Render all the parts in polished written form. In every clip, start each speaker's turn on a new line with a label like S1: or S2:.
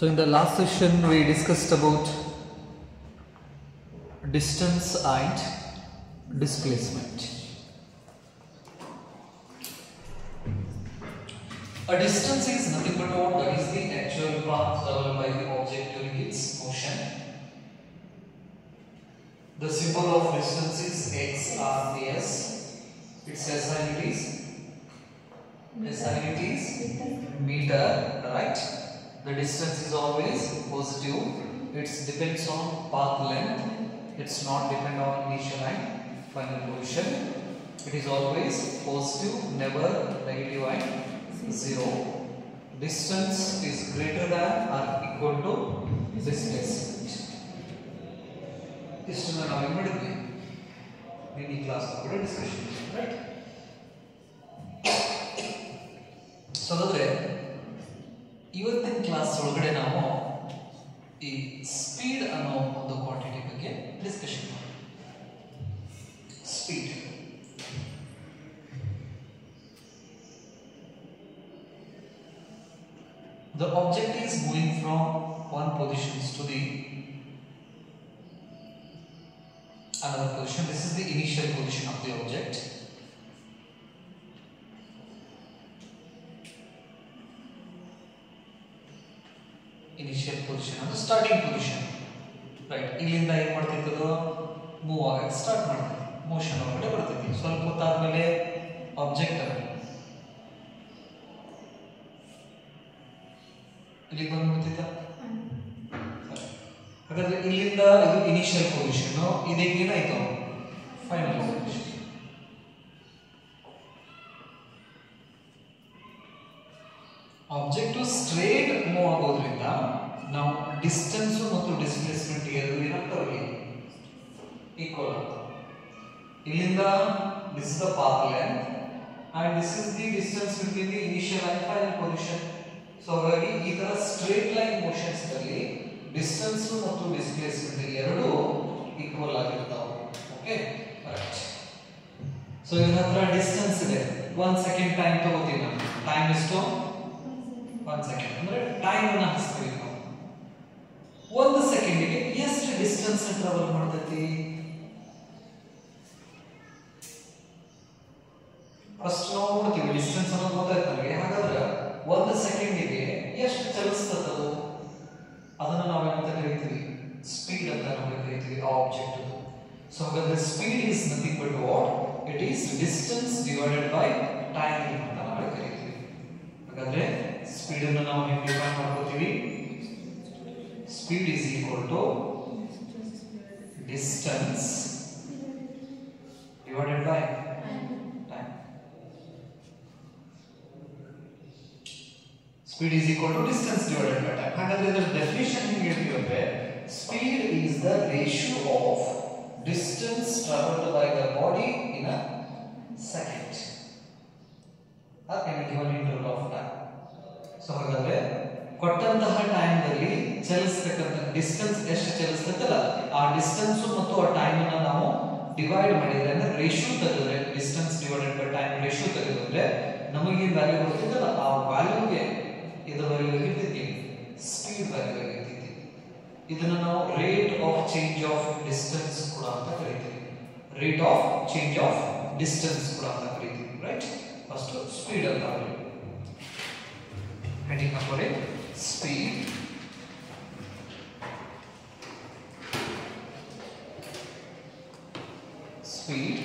S1: So in the last session we discussed about distance and displacement. A distance is nothing but what? That is the actual path traveled by the object during its motion. The symbol of distance is x, r, s. Its SI unit is meter, right? The distance is always positive. It depends on path length. It's not depend on initial and final position. It is always positive, never negative and zero. Distance is greater than or equal to displacement. Iಷ್ಟನ್ನ ನಾವು ಏನು ಮಾಡಿದ್ವಿ ಈ class ಕೂಡ discussion right. So ಹಾಗಾದ್ರೆ ಇವತ್ತಿನ class ಒಳಗಡೆ ನಾವು ಈ ಸ್ಪೀಡ್ ಅನ್ನೋ ಒಂದು ಕ್ವಾಂಟಿಟಿ ಬಗ್ಗೆ ಡಿಸ್ಕಷನ್ ಮಾಡೋಣ. Speed the object is moving from one position to the another position. This is the initial position of the object. Initial position and the starting position. Right. ಇಲ್ಲಿಂದ ಏನು ಮಾಡ್ತಿತ್ತು ಮೂವ್ ಆಗಕ್ಕೆ start ಮಾಡ್ತಿತ್ತು, motion ಒಳಗಡೆ ಬರ್ತಿತ್ತು. ಸ್ವಲ್ಪ ಹೊತ್ತಾದ್ಮೇಲೆ object ಇಲ್ಲಿ ಬಂದ್ಬಿಡ್ತಿತ್ತ. ಹಾಗಾದ್ರೆ ಇಲ್ಲಿಂದ ಇದು ಇನಿಷಿಯಲ್ ಪೊಸಿಷನ್, ಇದಕ್ಕೆ ಏನಾಯ್ತು final position. Object straight move ಆಗೋದ್ರಿಂದ ನಾವು ಡಿಸ್ಟೆನ್ಸ್ ಮತ್ತು ಡಿಸ್ಪ್ಲೇಸ್ಮೆಂಟ್ ಎರಡು ಏನಾಗ್ತವೆ ಈಕ್ವಲ್ ಆಗ್ತವೆ. ಇಲ್ಲಿಂದ this is the path length and this is the distance between the initial and final position. So ಹಾಗಾಗಿ ಈ ತರ ಸ್ಟ್ರೇಟ್ ಲೈನ್ ಮೋಷನ್ಸ್ ನಲ್ಲಿ ಡಿಸ್ಟೆನ್ಸ್ ಮತ್ತು ಡಿಸ್ಪ್ಲೇಸ್ಮೆಂಟ್ ಎರಡು ಈಕ್ವಲ್ ಆಗಿರ್ತಾವೆ. Okay right. ಸೊ ಇದರ ಹತ್ರ ಡಿಸ್ಟೆನ್ಸ್ ಇದೆ, 1 ಸೆಕೆಂಡ್ ಟೈಮ್ ತಗೋತೀವಿ ನಾವು. ಟೈಮ್ ಎಷ್ಟು? 1 ಸೆಕೆಂಡ್ ಅಂದ್ರೆ ಟೈಮ್ ಅನ್ನು ಹಾಕ್ತೀವಿ ನಾವು. 1 ಸೆಕೆಂಡಿಗೆ ಎಷ್ಟು ಡಿಸ್ಟೆನ್ಸ್ ಟ್ರಾವೆಲ್ ಮಾಡ್ತೈತಿ? ಫಸ್ಟ್ ನಾವು ನೋಡ್ತೀವಿ ಡಿಸ್ಟೆನ್ಸ್ ಅನ್ನೋದು ಗೊತ್ತಾಯ್ತು ನಮಗೆ. ಹಾಗಾದ್ರೆ 1 ಸೆಕೆಂಡಿಗೆ ಎಷ್ಟು ಚಲಿಸ್ತದದು ಅದನ್ನ ನಾವು ಏನಂತ ಕರೀತೀವಿ? ಸ್ಪೀಡ್ ಅಂತ ನಾವು ಕರೀತೀವಿ ಆ ಆಬ್ಜೆಕ್ಟ್. ಸೊ ಹಾಗಾದ್ರೆ speed is nothing but what? It is distance divided by time ಅಂತ ನಾವು ಕರೀತೀವಿ. ಹಾಗಾದ್ರೆ ಸ್ಪೀಡ್ ಅನ್ನು ನಾವು ಹೇಗೆ ಡಿಫೈನ್ ಮಾಡ್ಕೊತೀವಿ? Speed is equal to distance divided by speed is equal to distance divided by time. ಹಾಗಾದ್ರೆ ಇದರ ಡೆಫಿನಿಷನ್ ಹೇಗೆ ಹೇಳ್ತೀವಿ ಅಂದ್ರೆ speed is the ratio of distance traveled by the body in a second or in a given interval of time. So ಹಾಗಾದ್ರೆ ಕೊಟ್ಟಂತಹ time ನಲ್ಲಿ ಚಲಿಸತಕ್ಕಂತ distance ಎಷ್ಟು ಚಲಿಸ್ತದಲ್ಲ ಆ ಡಿಸ್ಟೆನ್ಸ್ ಮತ್ತು ಆ ಟೈಮ್ ಅನ್ನು ನಾವು ಡಿವೈಡ್ ಮಾಡಿದ್ರೆ ಅಂದ್ರೆ ರೇಷಿಯೋ ತೆಗೆದ್ರೆ distance divided by time ratio ತೆಗೆದ್ರೆ ನಮಗೆ ವ್ಯಾಲ್ಯೂ ಬರ್ತದಲ್ಲ ಆ ವ್ಯಾಲ್ಯೂಗೆ ಇದರ ವ್ಯಾಲ್ಯೂ ಆಗಿರ್ತೈತಿ ಸ್ಪೀಡ್ ವ್ಯಾಲ್ಯೂ ಆಗಿರ್ತೈತಿ. ಇದನ್ನ ನಾವು rate of change of distance ಕೂಡ ಅಂತ ಕರೀತೀವಿ. Rate of change of distance ಕೂಡ ಅಂತ ಕರೀತೀವಿ. ರೈಟ್. ಫಸ್ಟ್ ಸ್ಪೀಡ್ ಅಂತ ಹೆಡಿಂಗ್ ಹಾಕೋರಿ. Speed speed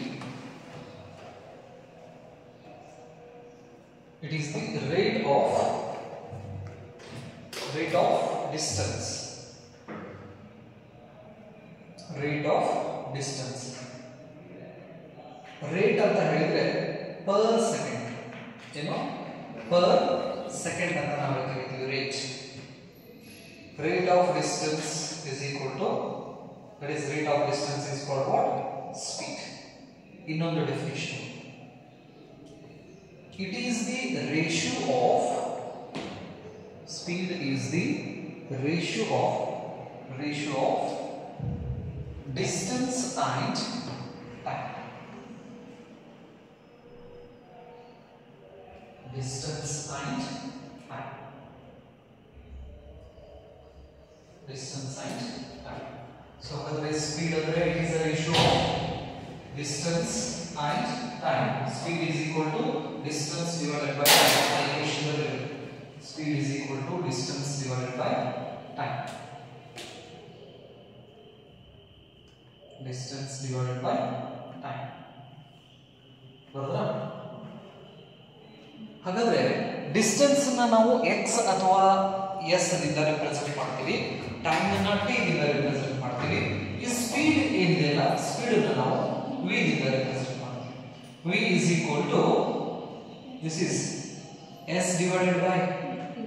S1: it is the rate of distance. Rate of distance. Rate ಅಂತ ಹೇಳಿದ್ರೆ per second. ಏನು? per second ಅಂತ ನಾವು ಕರೀತೀವಿ rate. Rate of distance is equal to, that is rate of distance is called what? Speed. ಇನ್ನೊಂದು definition. It is the ratio of speed is the ratio of distance and time. Distance and time. distance and time. So ಹಾಗಾದ್ರೆ speed ಅಂದ್ರೆ it is a ratio of distance and time. Speed is equal to distance divided by time. Speed is equal to distance divided by time. Distance divided by time. ಬರೋದಾ? ಹಾಗಾದ್ರೆ distance ಅನ್ನು ನಾವು x ಅಥವಾ s ದಿಂದ represent ಮಾಡ್ತೀವಿ, time ಅನ್ನು t ದಿಂದ represent ಮಾಡ್ತೀವಿ. ಈ ಸ್ಪೀಡ್ ಏನಿದೆಯಲ್ಲ, ಸ್ಪೀಡ್ ಅನ್ನು ನಾವು v ದಿಂದ ರಿಪ್ರೆಸೆಂಟ್ ಮಾಡ್ತೀವಿ. v is equal to this is s divided by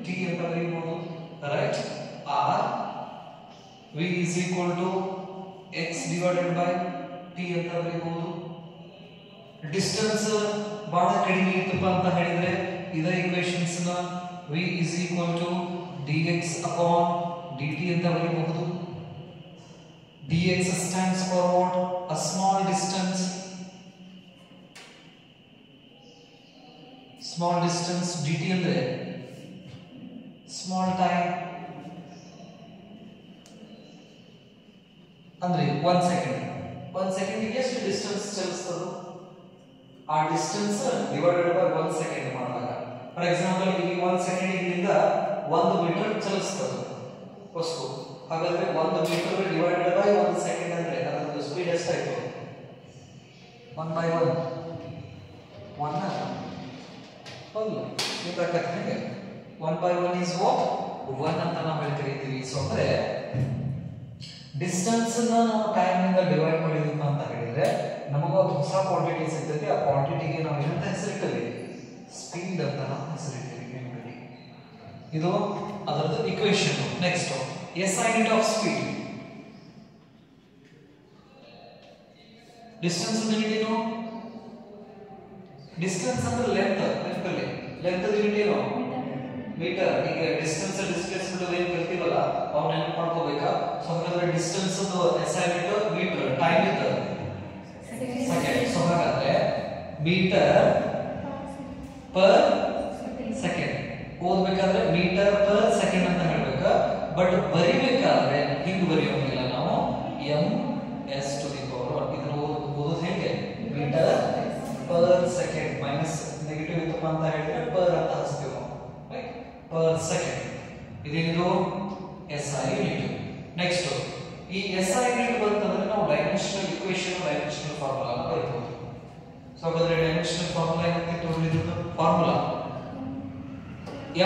S1: t ಅಂತ ಬರೆಯಬಹುದು, right? or v is equal to x divided by t ಅಂತ ಬರೆಯಬಹುದು. ಡಿಸ್ಟೆನ್ಸ್ ಬಹಳ ಕಡಿಮೆ ಇತ್ತಪ್ಪ ಅಂತ ಹೇಳಿದ್ರೆ ಇದ ಈಕ್ವೇಷನ್ಸ್ ನ v is equal to dx upon dt ಅಂತ ಬರೆಯಬಹುದು. dx stands for what? A small distance. Small distance. dt ಅಂದ್ರೆ small time. ಅಂದ್ರೆ 1 ಸೆಕೆಂಡ್. 1 ಸೆಕೆಂಡಿಗೆ ಎಷ್ಟು ಡಿಸ್ಟೆನ್ಸ್ ಚಲಿಸ್ತದೆ? ಆ ಡಿಸ್ಟೆನ್ಸ್ ಡಿವೈಡೆಡ್ ಬೈ 1 ಸೆಕೆಂಡ್ ಮಾಡಿದಾಗ, ಫಾರ್ ಎಕ್ಸಾಂಪಲ್ ಇಲ್ಲಿ 1 ಸೆಕೆಂಡ್ ಇಲ್ಲಿಂದ 1 ಮೀಟರ್ ಚಲಿಸ್ತದೆ ವಸ್ತು. ಹಾಗಾದ್ರೆ 1 ಮೀಟರ್ ಡಿವೈಡೆಡ್ ಬೈ 1 ಸೆಕೆಂಡ್ ಅಂದ್ರೆ ಅದರ ಸ್ಪೀಡ್ ಎಷ್ಟಾಯ್ತು? 1 by 1 1 ಹೌದು. ಈ ಪ್ರಕಾರ ಹೇಗೆ 1 by 1 is what? 1 ಅಂತ ನಾವು ಹೇಳ್ತೀವಿ. ಸೊ ಅಂದ್ರೆ ಡಿಸ್ಟೆನ್ಸ್ ಅನ್ನು ನಾವು ಟೈಮ್ ನಿಂದ ಡಿವೈಡ್ ಮಾಡಿದ್ವಿ ಅಂತ ಹೇಳಿದ್ರೆ ನಮಗೆ ಒಂದು ಹೊಸ ಕ್ವಾಂಟಿಟಿ ಸಿಗ್ತದೆ. ಆ ಕ್ವಾಂಟಿಟಿಗೆ ನಾವು ಏನಂತ ಹೆಸರಿಟ್ಟಿವಿ? ಸ್ಪೀಡ್ ಅಂತ ನಾವು ಹೆಸರಿಟ್ಟಿವಿ. ನೆನಪಿಡಿ, ಇದು ಅದರದ್ದು equation. Next SI unit of speed. Distance ಅಂದ್ರೆ ಏನು? ಡಿಸ್ಟೆನ್ಸ್ ಅಂದ್ರೆ ಲೆಂತ್. ನೆನಪಲ್ಲಿ ಲೆಂತ್ ಯೂನಿಟ್ ಏನು? ಮೀಟರ್. ಈಗ ಡಿಸ್ಟೆನ್ಸ್ ಡಿಸ್ಪ್ಲೇಸ್ಮೆಂಟ್ ಏನು ಕಲ್ತೀವಲ್ಲ ಅವನ್ನ ನೆನಪು ಮಾಡ್ಕೋಬೇಕಾ? ಸೊ ಹಾಗಾದ್ರೆ distance SI unit metre, time ಇದು ಸೆಕೆಂಡ್. ಸೊ ಹಾಗಾದ್ರೆ ಮೀಟರ್ ಪರ್ ಸೆಕೆಂಡ್ ಓದಬೇಕಾದ್ರೆ ಮೀಟರ್ ಪರ್ ಸೆಕೆಂಡ್ ಅಂತ ಹೇಳ್ಬೇಕು. ಬಟ್ ಬರಿಬೇಕಾದ್ರೆ ಹಿಂಗ್ ಬರೆಯೋಂಗಿಲ್ಲ ನಾವು, ms ಟು ದಿ ಪವರ್ 1. ಇದನ್ನ ಓದೋದು ಹೇಗೆ? Metre per second minus negative ಇತ್ತಪ್ಪ ಅಂತ ಹೇಳಿದ್ರೆ ಪರ್ ಅಂತ ಹಚ್ತೀವಿ ನಾವು, ರೈಟ್? Per second. ಇದೇನಿದು SI ಯೂನಿಟ್. ನೆಕ್ಸ್ಟ್ ಈ SI ಯೂನಿಟ್ ಬಂತಂದ್ರೆ ನಾವು ಡೈಮೆನ್ಷನಲ್ ಇಕ್ವೇಶನ್, ಡೈಮೆನ್ಷನಲ್ ಫಾರ್ಮುಲಾ ಬರೀಬಹುದು. ಸೊ ಹಾಗಾದ್ರೆ ಡೈಮೆನ್ಷನಲ್ ಫಾರ್ಮುಲಾ ಏನಂತ ಹೇಳಿದ್ರು? ಫಾರ್ಮುಲಾ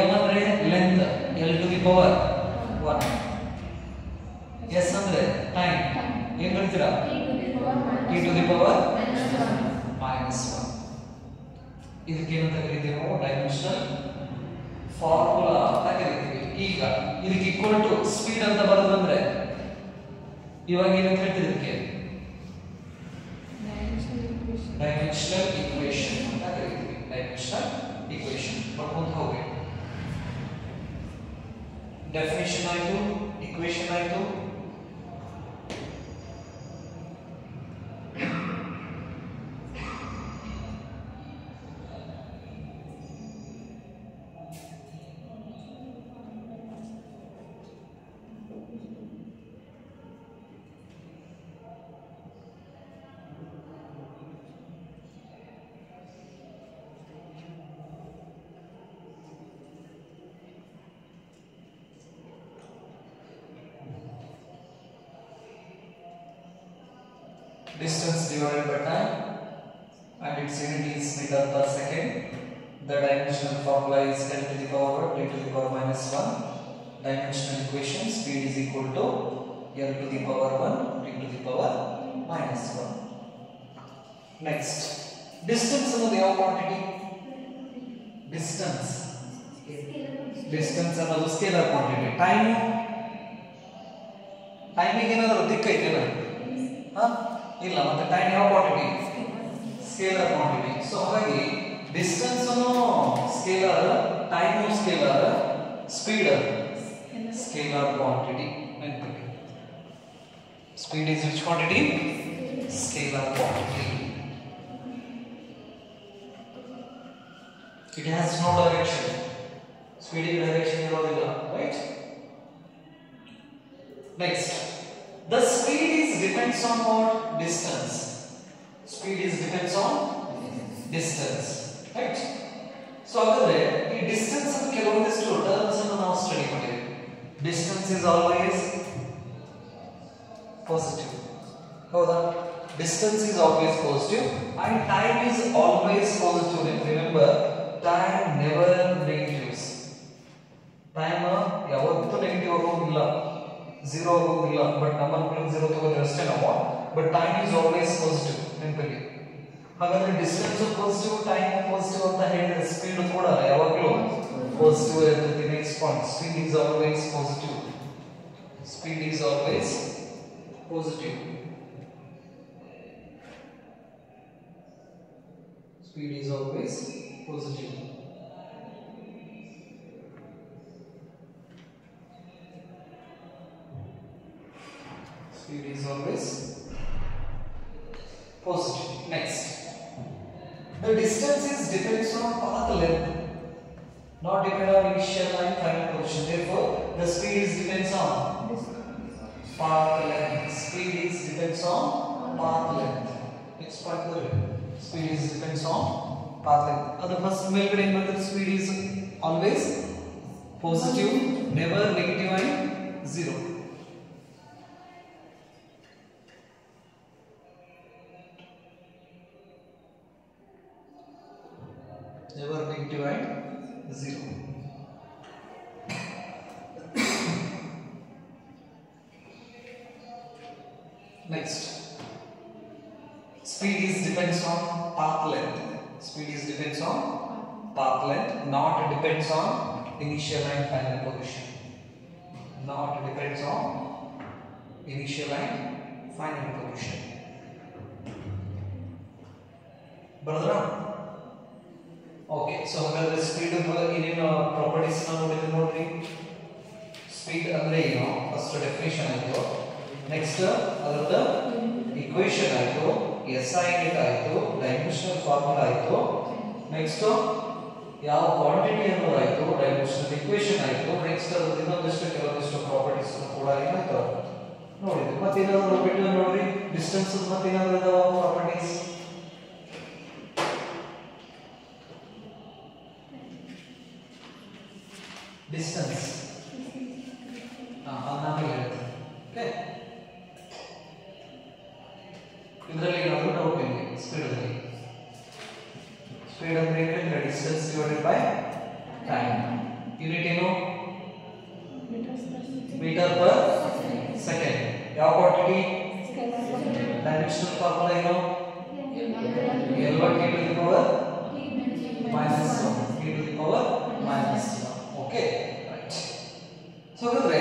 S1: m ಅಂದ್ರೆ length, l to the power 1. s ಅಂದ್ರೆ ಟೈಮ್, ಏನು ಹೇಳ್ತೀರಾ? t to the power -1. ಇದಕ್ಕೆ ಏನಂತ ಕರೀತೀವಿ ನಾವು? ಡೈಮೆನ್ಷನಲ್ ಫಾರ್ಮುಲಾ ಅಂತ ಕರೀತೀವಿ. ಈಗ ಇದಕ್ಕೆ ಈಕ್ವಲ್ ಟು ಸ್ಪೀಡ್ ಅಂತ ಬರೋದಂದ್ರೆ ಇವಾಗ ಏನಂತ ಹೇಳ್ತೀವಿ? ಇದಕ್ಕೆ ಡೈಮೆನ್ಷನಲ್ ಇಕ್ವೇಶನ್ ಅಂತ ಕರೀತೀವಿ. ಡೈಮೆನ್ಷನಲ್ ಇಕ್ವೇಶನ್ ಬರ್ಕೊಂಡು ಹೋಗಿ ಡೆಫಿನಿಷನ್ ಆಯ್ತು, ಇಕ್ವೇಶನ್ ಆಯ್ತು. Distance divided by time and its unit is meter per second. The dimensional formula is l to the power t to the power -1. Dimensional equation: speed is equal to l to the power 1 t to the power -1. Next, distance ಅನ್ನೋದು ಯಾವ quantity? Distance ಅನ್ನೋದು scalar quantity. ಟೈಮಿಗೆ ಏನಾದರೂ ದಿಕ್ಕೈತೇನ? ಇಲ್ಲ. ಮತ್ತೆ time ಯಾವ quantity? Scalar quantity. So ಹಾಗಾಗಿ ಡಿಸ್ಟೆನ್ಸ್ ಅನ್ನು scalar, time scalar, speed scalar quantity. ನೆನಪಿಡಿ, speed is which quantity? Scalar quantity. It has no direction. Speed in direction ಇರೋದಿಲ್ಲ, right? Next, the speed is depends on what? Distance. Speed is depends on distance, right? So ಹಾಗಾದ್ರೆ ಈ distance ಅನ್ನು ಕೆಲವೊಂದಿಷ್ಟು terms ಅನ್ನು ನಾವು study ಮಾಡಿದ್ವಿ. Distance is always positive, ಹೌದಾ? Distance is always positive and time is always positive. Remember, time never negatives. Time ಯಾವತ್ತೂ negative ಆಗೋದಿಲ್ಲ, ಝೀರೋ ಆಗೋದಿಲ್ಲ. ಬಟ್ ನಮ್ಮ ಮಕ್ಕಳು ಝೀರೋ ತಗೋದ್ರೆ ಅಷ್ಟೇ ನಾವು. But time is always positive ನೆನಪಲ್ಲಿ. ಹಾಗಾದ್ರೆ ಡಿಸ್ಟೆನ್ಸ್ ಪಾಸಿಟಿವ್, ಟೈಮ್ ಪಾಸಿಟಿವ್ ಅಂತ ಹೇಳಿದ್ರೆ ಸ್ಪೀಡ್ ಕೂಡ ಯಾವಾಗಲೂ ಪಾಸಿಟಿವ್ ಇರ್ತದೆ. Next point, speed is always positive. Speed is always positive. Speed is always positive. Speed is always positive. Next, the distance is depends on path length, not depend on initial and final position. Therefore, the speed is depends on path length. Speed is depends on path length. Next point, speed is depends on path length. Other first ಮೇಲ್ಗಡೆ ಏನು ಬರ್ತದೆ? Speed is always positive, never negative and zero. Never negative and zero. Next, speed is depends on path length. Speed is depends on path length, not depends on initial and final position. Not depends on initial and final position. Brother, okay. So ಹಾಗಾದ್ರೆ speed ಏನೇನು properties ನೋಡಿದ್ರೆ ನೋಡ್ರಿ. Speed ಅಂದ್ರೆ ಏನು? First definition ಆಯ್ತು. Next ಅದರದ equation ಆಯ್ತು, SI unit ಆಯ್ತು, ಡೈಮೆನ್ಷನಲ್ ಫಾರ್ಮುಲಾ ಆಯ್ತು. ನೆಕ್ಸ್ಟ್ ಯಾವ ಕ್ವಾಂಟಿಟಿ ಅನ್ನೋದು ಆಯ್ತು, ಡೈಮೆನ್ಷನಲ್ ಇಕ್ವೇಷನ್ ಆಯ್ತು. ನೆಕ್ಸ್ಟ್ ಅದರ ಇನ್ನೊಂದಿಷ್ಟು ಕೆಲವೊಂದಿಷ್ಟು ಪ್ರಾಪರ್ಟೀಸ್ ಕೂಡ ಏನಾಯ್ತು ನೋಡಿದ್ವಿ. ಮತ್ತೆ ಏನಾದ್ರು ಬಿಟ್ಟು ನೋಡ್ರಿ, ಡಿಸ್ಟೆನ್ಸ್ ಮತ್ತೆ ಏನಾದ್ರು ಇದಾವ ಪ್ರಾಪರ್ಟೀಸ್? ಡಿಸ್ಟೆನ್ಸ್ ನಾನು ಹೇಳ್ತೀನಿ. ಓಕೆ, ಇದರಲ್ಲಿ ಏನಾದರೂ ಡೌಟ್ ಇದೆ? ಸ್ಪೀಡ್ ಅಲ್ಲಿ ಸ್ಪೀಡ್ ಅಂದ್ರೆ ಏನು? Distance divided by time. Unit ಏನು? Metre per second. ಯಾವ ಕ್ವಾಂಟಿಟಿ? ಡೈಮೆನ್ಷನಲ್ ಫಾರ್ಮುಲಾ ಏನು? L1 t to the power minus 1 t to the power minus 1. Okay, right. So ಹಾಗಾದ್ರೆ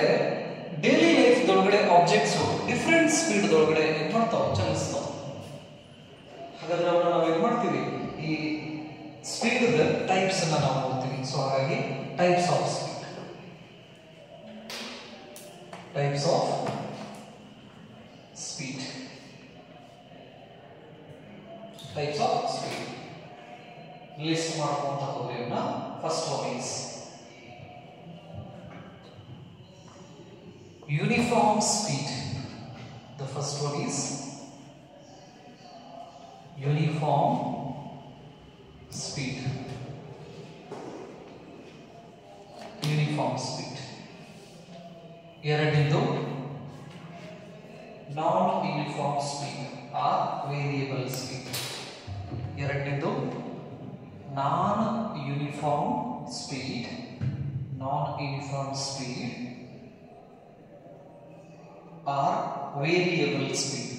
S1: ಡೈಲಿ ಲೈಫ್ ದೊಳಗಡೆ ಆಬ್ಜೆಕ್ಟ್ಸ್ ಡಿಫರೆಂಟ್ ಸ್ಪೀಡ್ ದೊಳಗಡೆ ಏನು ಮಾಡ್ತಾವೆ? ಚಲಿಸ್ತಾವೆ. ಹಾಗಾದ್ರೆ ಅವನ್ನ ನಾವು ಏನು ಮಾಡ್ತೀವಿ? ಈ ಸ್ಪೀಡ್ ಟೈಪ್ಸ್ ಅನ್ನ ನಾವು ನೋಡ್ತೀವಿ. ಸೊ ಹಾಗಾಗಿ types of speed, types of speed, types of speed list ಮಾಡ್ಕೊಂತ ಹೋದ್ರೆ first one is uniform speed. The first one is uniform speed. Uniform speed. ಎರಡನೇದು non uniform speed or variable speed. ಎರಡನೇದು non uniform speed, non uniform speed or variable speed.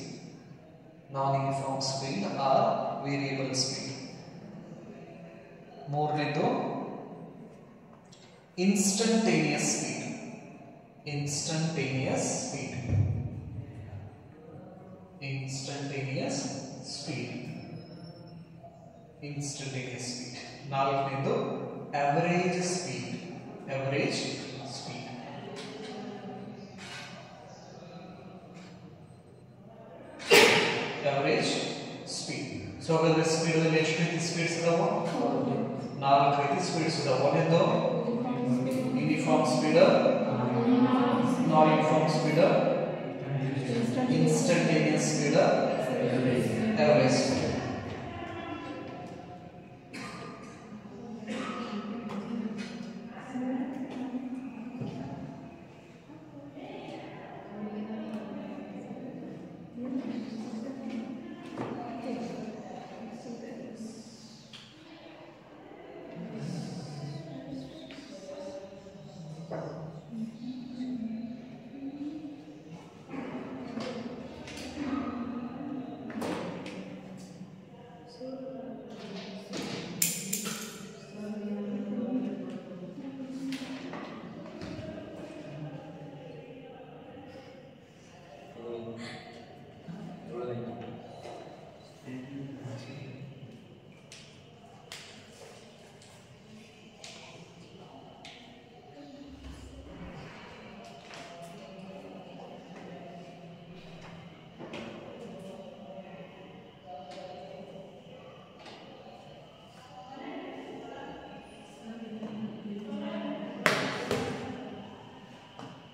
S1: Non-uniform speed or variable speed. ಮೂರನೇದು instantaneous speed. Instantaneous speed. Instantaneous speed. Instantaneous speed. ನಾಲ್ಕನೇದು average speed. Average speed. Average speed. So ಹಾಗಾದ್ರೆ speed ಅಲ್ಲಿ ಎಷ್ಟು ರೀತಿ speeds ಇದಾವೆ? ನಾಲ್ಕು ರೀತಿ speeds ಇದಾವೆ. ಒಂದನೇದು uniform speed, non-uniform speed, instantaneous speed, average speed.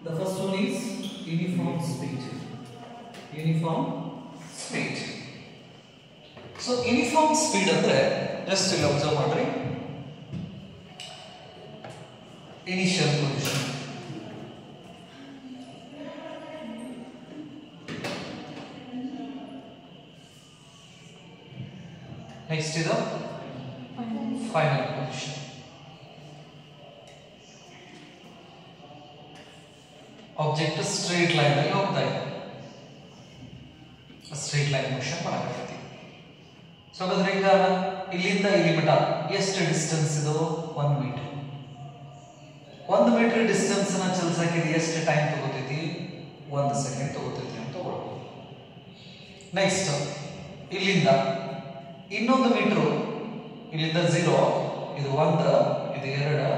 S1: The first one is uniform speed. Uniform speed. So uniform speed ಅಂದ್ರೆ just ಇಲ್ಲಿ observe ಮಾಡ್ರಿ. Initial position. Next is the final position. Object straight line ಅಲ್ಲಿ ಹೋಗ್ತಾ ಇದೆ. Straight line motion ಮಾಡಕತ್ತಿ. So ಹಾಗಾದ್ರೆ ಈಗ ಇಲ್ಲಿಂದ ಇಲ್ಲಿ ಮಟ ಎಷ್ಟು ಡಿಸ್ಟೆನ್ಸ್ ಇದು? 1 ಮೀಟರ್. 1 ಮೀಟರ್ ಡಿಸ್ಟೆನ್ಸ್ ನ ಚಲಿಸಕ್ಕೆ ಇದು ಎಷ್ಟು ಟೈಮ್ ತಗೋತೈತಿ? 1 ಸೆಕೆಂಡ್ ತಗೋತೈತಿ ಅಂತ ತಗೊಳ್ಬಹುದು. ನೆಕ್ಸ್ಟ್ ಇಲ್ಲಿಂದ ಇನ್ನೊಂದು ಮೀಟರ್, ಇಲ್ಲಿಂದ 0, ಇದು 1, ಇದು 2,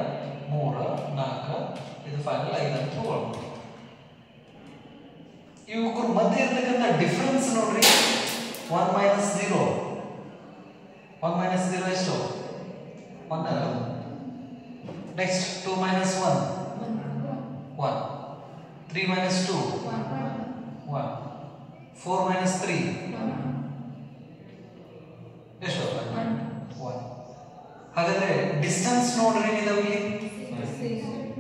S1: 3, 4, ಇದು ಫೈನಲ್ 5 ಅಂತ ತಗೊಳ್ಬಹುದು. ಇವುಗಳ ಮಧ್ಯೆ ಇರತಕ್ಕಂತ ಡಿಫರೆನ್ಸ್ ನೋಡ್ರಿ, 1 ಮೈನಸ್ 0. 1 ಮೈನಸ್ 0 ಎಷ್ಟು? 1 ಅಲ್ಲ. Next 2 minus 1 1. 3 ಮೈನಸ್ 2 1. 4 ಮೈನಸ್ 3 ಎಷ್ಟು? 1. ಹಾಗಾದ್ರೆ ಡಿಸ್ಟೆನ್ಸ್ ನೋಡ್ರಿ ಏನಿದಾವೆ ಇಲ್ಲಿ?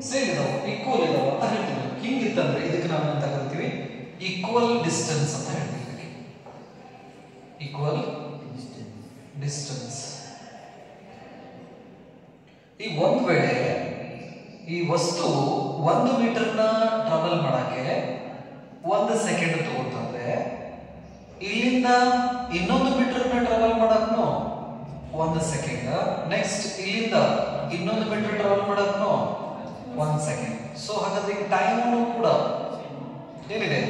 S1: ಸೇಮ್ ಇದಾವೆ, ಈಕ್ವಲ್ ಇದಾವೆ ಅಂತ ಹೇಳ್ತೀವಿ. ಹಿಂಗಿತ್ತಂದ್ರೆ ಇದಕ್ಕೆ ನಾವು ಏನಂತ ಕರಿತೀವಿ? ಈಕ್ವಲ್ ಡಿಸ್ಟೆನ್ಸ್ ಅಂತ ಹೇಳ್ತೀವಿ. Equal distance. ಈ ಒಂದು ವೇಳೆ ಈ ವಸ್ತು 1 ಮೀಟರ್ನ ಟ್ರಾವೆಲ್ ಮಾಡಕ್ಕೆ 1 ಸೆಕೆಂಡ್ ತಗೋತಂದ್ರೆ, ಇಲ್ಲಿಂದ ಇನ್ನೊಂದು ಮೀಟರ್ನ ಟ್ರಾವೆಲ್ ಮಾಡಕ್ನು 1 ಸೆಕೆಂಡ್, ನೆಕ್ಸ್ಟ್ ಇಲ್ಲಿಂದ ಇನ್ನೊಂದು ಮೀಟರ್ ಟ್ರಾವೆಲ್ ಮಾಡಕ್ನು 1 ಸೆಕೆಂಡ್. ಸೊ ಹಾಗಾದ್ರೆ ಈ ಟೈಮ್ ಕೂಡ ಏನಿದೆ?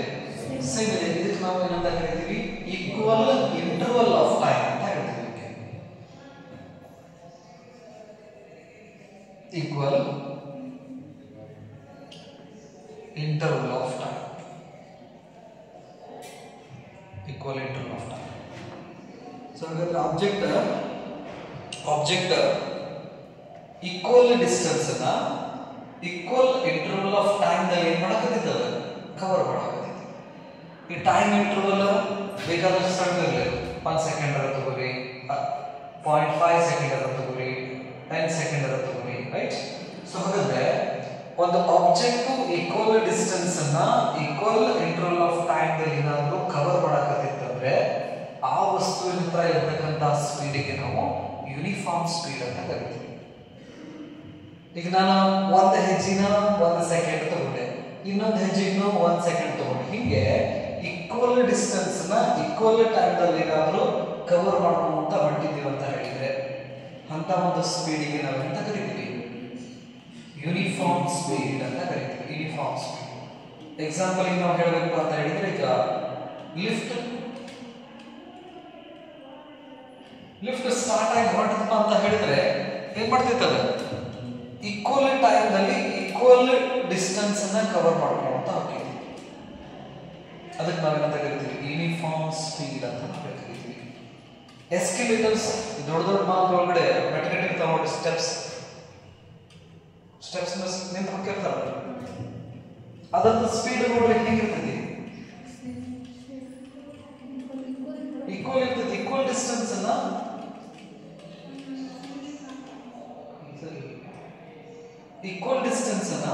S1: ಸೇಮ್ ಇದೆ. ಇದಕ್ಕೆ ನಾವು ಏನಂತ ಕರಿತೀವಿ? ಈಕ್ವಲ್ ಇಂಟರ್ವಲ್ ಆಫ್ ಟೈಮ್ ಅಂತ ಹೇಳ್ತೀವಿ. Equal interval of time. Equal interval of time. So ಹಾಗಾದ್ರೆ ಆಬ್ಜೆಕ್ಟ್ ಈಕ್ವಲ್ ಡಿಸ್ಟೆನ್ಸ್ ಅನ್ನ ಈಕ್ವಲ್ ಇಂಟರ್ವಲ್ ಆಫ್ ಟೈಮ್ ದಲ್ಲಿ ಏನ್ ಮಾಡಕತ್ತಿದ್ದಲ್ಲ? ಕವರ್ ಮಾಡಕತ್ತಿದ್ದ. ಈ ಟೈಮ್ ಇಂಟರ್ವಲ್ ಬೇಕಾದಷ್ಟು ಸಣ್ಣ ಇರಲಿ. 1 ಸೆಕೆಂಡ್ ಅರ ತಗೋರಿ, 0.5 ಸೆಕೆಂಡ್ ಅರ ತಗೋರಿ, 10 ಸೆಕೆಂಡ್ ಅರ ತಗೋರಿ, ರೈಟ್? ಸೊ ಹಾಗಾದ್ರೆ ಒಂದು ಆಬ್ಜೆಕ್ಟ್ ಈಕ್ವಲ್ ಡಿಸ್ಟೆನ್ಸ್ ಅನ್ನ ಈಕ್ವಲ್ ಇಂಟರ್ವಲ್ ಆಫ್ ಟೈಮ್ ದಲ್ಲಿ ಏನಾದರೂ ಕವರ್ ಮಾಡಕತ್ತಿತ್ತಂದ್ರೆ ಆ ವಸ್ತುವಿನ ಹತ್ರ ಇರತಕ್ಕಂತ ಸ್ಪೀಡಿಗೆ ನಾವು ಯೂನಿಫಾರ್ಮ್ ಸ್ಪೀಡ್ ಅಂತ ಕರಿತೀವಿ. ಈಗ ನಾನು ಒಂದು ಹೆಜ್ಜಿನ 1 ಸೆಕೆಂಡ್ ತಗೊಂಡೆ, ಇನ್ನೊಂದು ಹೆಜ್ಜೆಗೂ 1 ಸೆಕೆಂಡ್ ತಗೊಂಡೆ. ಹೀಗೆ ಈಕ್ವಲ್ ಡಿಸ್ಟೆನ್ಸ್ ನ ಈಕ್ವಲ್ ಟೈಮ್ ದಲ್ಲಿ ಏನಾದರೂ ಕವರ್ ಮಾಡ್ಕೊಂತ ಹೊಂಟಿದ್ದೀವಿ ಅಂತ ಹೇಳಿದ್ರೆ ಅಂತ ಒಂದು ಸ್ಪೀಡಿಗೆ ನಾವು ಎಂತ ಕರಿತೀವಿ? ಯೂನಿಫಾರ್ಮ್ ಸ್ಪೀಡ್ ಅಂತ ಕರಿತೀವಿ. Uniform speed. ಎಕ್ಸಾಂಪಲ್ ಈಗ ನಾವು ಹೇಳಬೇಕು ಅಂತ ಹೇಳಿದ್ರೆ, ಈಗ ಲಿಫ್ಟ್ ಸ್ಟಾರ್ಟ್ ಆಗಿ ಹೊರಟಪ್ಪ ಅಂತ ಹೇಳಿದ್ರೆ ಏನ್ ಮಾಡ್ತಿತ್ತದ? ಈಕ್ವಲ್ ಟೈಮ್ ನಲ್ಲಿ ಈಕ್ವಲ್ ಡಿಸ್ಟೆನ್ಸ್ ಅನ್ನ ಕವರ್ ಮಾಡ್ಕೊಂತ ಹೋಗ್ತೀವಿ. ಅದಕ್ಕೆ ನಾವೇನಂತ ಕರಿತೀವಿ? ಯೂನಿಫಾರ್ಮ್ ಸ್ಪೀಡ್ ಅಂತ ಕರಿತೀವಿ. ಎಸ್ಕಲೇಟರ್ಸ್ ದೊಡ್ಡ ದೊಡ್ಡ ಮಾಲ್ ಒಳಗಡೆ ಮೆಟ್ರಿರ್ತಾವ ನೋಡಿ, ಸ್ಟೆಪ್ಸ್ ನಿಂತು ಹೋಗಿರ್ತಾರ. ಅದರ ಸ್ಪೀಡ್ ನೋಡ್ರಿ ಹೇಗಿರ್ತದೆ, ಈಕ್ವಲ್ ಇರ್ತದೆ. ಈಕ್ವಲ್ ಡಿಸ್ಟೆನ್ಸ್ ಅನ್ನ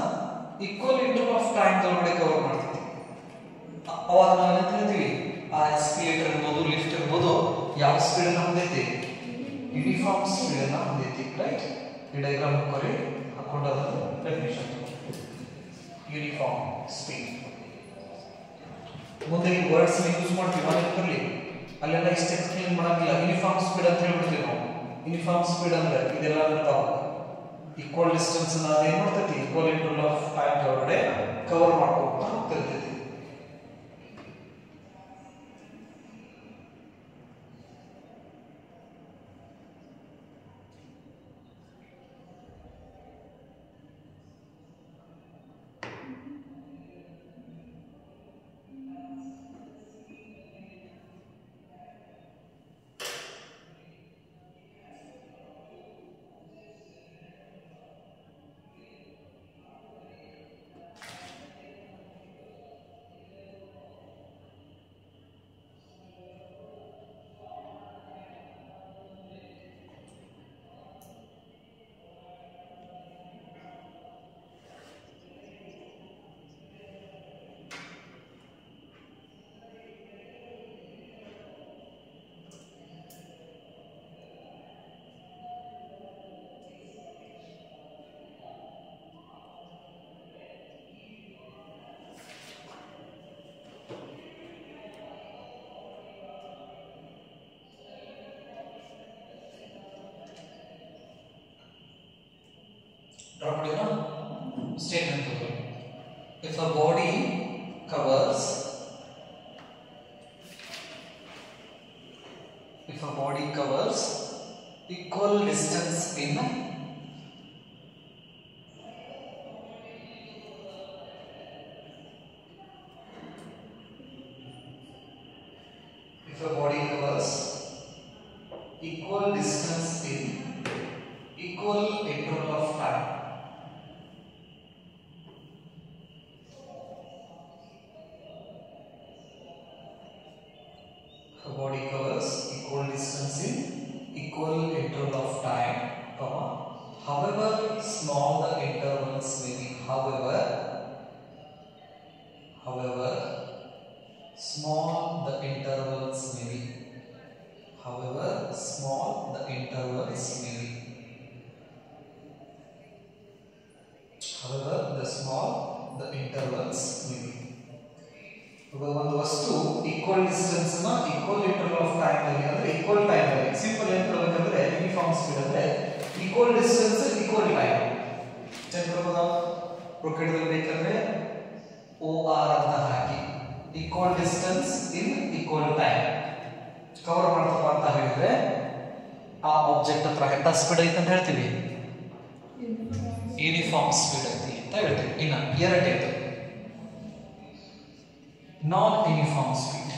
S1: ಈಕ್ವಲ್ ಇಂಟರ್ವಲ್ ಆಫ್ ಟೈಮ್ ಒಳಗಡೆ ಕವರ್ ಮಾಡ್ತೀವಿ. ಅವಾಗ ನಾವು ಏನಂತ ಹೇಳ್ತೀವಿ, ಆ ಎಸ್ಕಲೇಟರ್ ಇರ್ಬೋದು, ಲಿಫ್ಟ್ ಇರ್ಬೋದು, ಯಾವ ಸ್ಪೀಡ್ ಅನ್ನ ಹೊಂದೈತಿ, ಯೂನಿಫಾರ್ಮ್ ಸ್ಪೀಡ್ ಅನ್ನ ಹೊಂದೈತಿ. ರೈಟ್, ಈ ಡಯಾಗ್ರಾಮ್ ಹಾಕೋರಿ, ಹಾಕೊಂಡು ಅದರ ಡೆಫಿನಿಷನ್ ಯೂನಿಫಾರ್ಮ್ ಸ್ಪೀಡ್. ಮುಂದೆ ಈ ವರ್ಡ್ಸ್ ಯೂಸ್ ಮಾಡ್ತೀವಿ ಬರಲಿ, ಅಲ್ಲೆಲ್ಲ ಇಷ್ಟು ಎಕ್ಸ್ಪ್ಲೇನ್ ಮಾಡಂಗಿಲ್ಲ. ಯೂನಿಫಾರ್ಮ್ ಸ್ಪೀಡ್ ಅಂತ ಹೇಳ್ಬಿಡ್ತೀವಿ ನಾವು. ಯೂನಿಫಾರ್ಮ್ ಸ್ಪೀಡ್ ಅಂದ್ರೆ ಇದೆಲ್ಲ ಇರ್ತಾವ. ಈಕ್ವಲ್ ಡಿಸ್ಟೆನ್ಸ್ ನ ಏನ್ ಮಾಡ್ತೈತಿ, ಈಕ್ವಲ್ ಇಂಟರ್ವಲ್ ಆಫ್ ಟೈಮ್ ಒಳಗಡೆ ಕವರ್ ಮಾಡ್ಕೊಂಡು ಹೋಗ್ತಿರ್ತೈತಿ. Statement. If a body covers equal distance in equal interval of time, a body covers equal distance in equal interval of time, however small the intervals may be, however small the intervals may be, however small the intervals may be, however the small the intervals may be. ಒಂದು ವಸ್ತು equal distance ನ equal interval of time ಅಲ್ಲಿ ಅಂದ್ರೆ equal time ಅಲ್ಲಿ simple ಏನು ಕೊಡಬೇಕಂದ್ರೆ uniform speed ಅಂದ್ರೆ equal distance equal time. ಚೆಕ್ಬಹುದು ರೊಕೆಟ್ದಲ್ಲಿ ಬೇಕಂದ್ರೆ OR ಅಂತ ಹಾಕಿ equal distance in equal time cover ಮಾಡ್ತಪ್ಪ ಅಂತ ಹೇಳಿದ್ರೆ ಆ ಆಬ್ಜೆಕ್ಟ್ ಹತ್ರ ಎಂತ ಸ್ಪೀಡ್ ಐತೆ ಅಂತ ಹೇಳ್ತೀವಿ, ಯೂನಿಫಾರ್ಮ್ ಸ್ಪೀಡ್ ಐತಿ ಅಂತ ಹೇಳ್ತೀವಿ. ಇನ್ನ ಎರಡನೇದು non-uniform speed.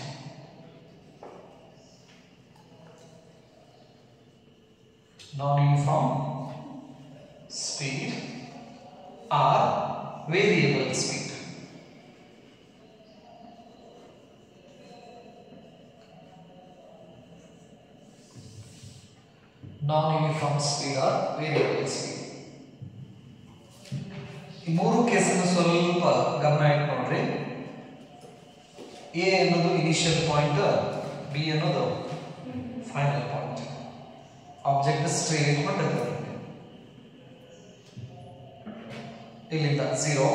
S1: Non-uniform speed or variable speed. Non-uniform speed or variable speed. ಈ ಮೂರು ಕೇಸನ್ನು ಸ್ವಲ್ಪ ಗಮನ ಇಟ್ಟು ನೋಡ್ರಿ. ಎ ಅನ್ನೋದು ಇನಿಷಿಯಲ್ ಪಾಯಿಂಟ್, ಬಿ ಅನ್ನೋದು ಫೈನಲ್ ಪಾಯಿಂಟ್. ಆಬ್ಜೆಕ್ಟ್ ಸ್ಟ್ರೇಟ್ ಹೊಂಟಿರ್ತದೆ, ಇಲ್ಲಿಂದ 0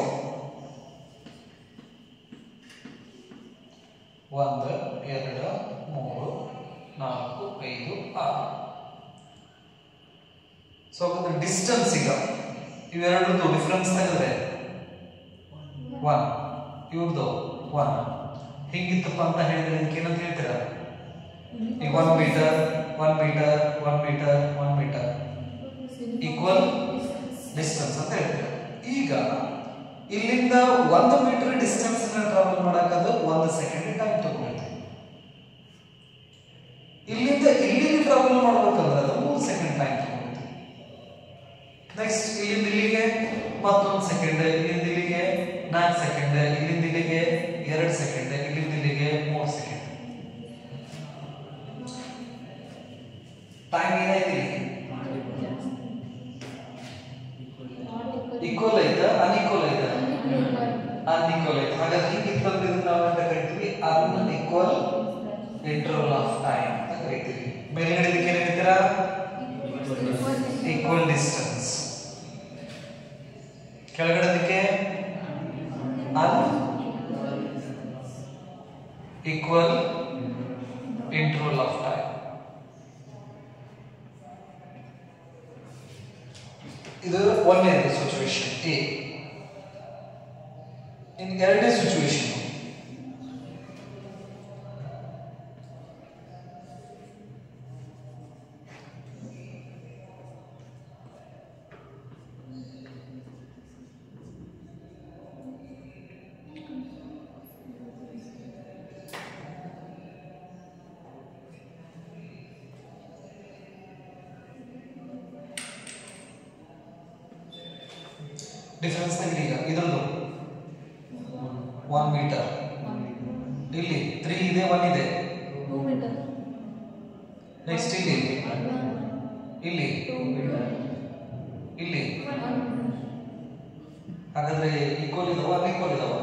S1: 1 2 3 4 5 6. ಸೊ ಅದರ ಡಿಸ್ಟೆನ್ಸ್ ಈಗ ಇವೆರಡರದ್ದು ಡಿಫರೆನ್ಸ್ ತೆಗೆದ್ರೆ 1, ಇವ್ರದ್ದು 1 ಹಿಂಗಿತ್ತಪ್ಪ ಅಂತ ಹೇಳಿದ್ರೆ ಇದಕ್ಕೆ ಏನಂತ ಹೇಳ್ತೀರಾ? ಈಗ 1 metre 1 metre 1 metre 1 metre equal distance ಅಂತ ಹೇಳ್ತೀರಾ. ಈಗ ಇಲ್ಲಿಂದ 1 ಮೀಟರ್ ಡಿಸ್ಟೆನ್ಸ್ ಟ್ರಾವೆಲ್ ಮಾಡಕ್ಕಾದ್ರೆ 1 ಸೆಕೆಂಡ್ ಟೈಮ್ ತಗೊಳ್ಳುತ್ತೆ. ಇಲ್ಲಿಂದ ಇಲ್ಲಿಗೆ ಟ್ರಾವೆಲ್ ಮಾಡಬೇಕಂದ್ರೆ ಅದು 3 ಸೆಕೆಂಡ್ ಟೈಮ್ ತಗೊಳ್ಳುತ್ತೆ. ನೆಕ್ಸ್ಟ್ ಇಲ್ಲಿಂದ ಇಲ್ಲಿಗೆ ಮತ್ತೊಂದು ಸೆಕೆಂಡ್, ಇಲ್ಲಿಂದ ಇಲ್ಲಿಗೆ 4 ಸೆಕೆಂಡ್, ಟೈಮ್ ಏನಾಯ್ತು ಈಕ್ವಲ್ ಐತಾ ಅನ್ಈಕ್ವಲ್ ಐತಾ ಅನ್ಈಕ್ವಲ್ ಐತೆ. ಹಾಗಾದ್ರೆ ಹಿಂಗಿತ್ತಂದ್ರೆ ಇದನ್ನ ನಾವು ಅಂತ ಕರಿತೀವಿ ಅನ್ಈಕ್ವಲ್ ಇಂಟರ್ವಲ್ ಆಫ್ ಟೈಮ್ ಅಂತ ಕರಿತೀವಿ. ಮೇಲ್ಗಡೆ ಇದಕ್ಕೆ ಏನು ಹೇಳ್ತೀರಾ? Equal distance. ಕೆಳಗಡೆ ಇದಕ್ಕೆ ಅನ್ಈಕ್ವಲ್ ಇಂಟರ್ವಲ್ ಆಫ್ ಟೈಮ್. ಇದು ಒಂದನೇ ಸಿಚುವೇಶನ್ ಎ. ಇನ್ನು ಎರಡನೇ ಸಿಚುವೇಶನ್ ಡಿಫರೆನ್ಸ್ ತೆಗೆದು ಈಗ ಇದೊಂದು 1 ಮೀಟರ್, ಇಲ್ಲಿ 3 ಇದೆ 1 ಇದೆ,
S2: 2 ಮೀಟರ್.
S1: ನೆಕ್ಸ್ಟ್ ಇಲ್ಲಿ 2 ಮೀಟರ್, ಇಲ್ಲಿ ಹಾಗಾದ್ರೆ ಈಕ್ವಲ್ ಇದಾವ ಅನ್ಈಕ್ವಲ್ ಇದಾವ?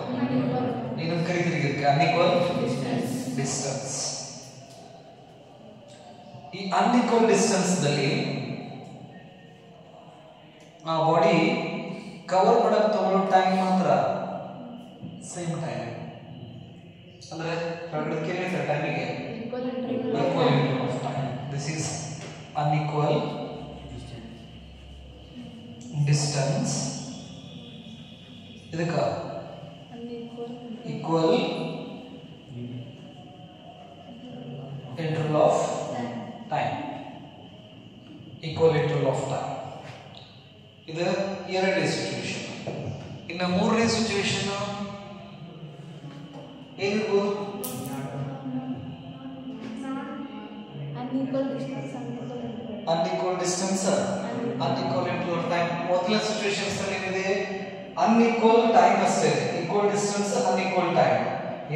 S1: ನೀನು ಕರಿತೀರಿ ಇದಕ್ಕೆ ಅನ್ಈಕ್ವಲ್ ಡಿಸ್ಟೆನ್ಸ್. ಈ ಅನ್ಈಕ್ವಲ್ ಡಿಸ್ಟೆನ್ಸ್ ದಲ್ಲಿ ಆ ಬಾಡಿ ಕವರ್ ಮಾಡಕ್ ತಗೊಳ್ಳೋ ಟೈಮ್ ಮಾತ್ರ ಸೇಮ್ ಟೈಮ್. ಅಂದ್ರೆ ಕೆಳಗಡೆ ಕೇಳಿದ್ರೆ ಟೈಮಿಗೆ equal interval of time. This is unequal distance. ಇದಕ್ಕ equal interval of time. Equal interval of time. ಇದು ಎರಡನೇ ಸಿಚುವೇಶನ್. ಇನ್ನು ಮೂರನೇ ಸಿಚುವೇಶನ್ ಏನಿರ್ಬೋದು?
S2: Unequal distance,
S1: unequal distance, unequal interval of time. ಮೊದಲ ಸಿಚುವೇಶನ್ಸ್ ಅಲ್ಲಿ ಏನಿದೆ? ಅನ್ಈಕ್ವಲ್ ಟೈಮ್ ಅಷ್ಟೇ ಇದೆ. Equal distance unequal time.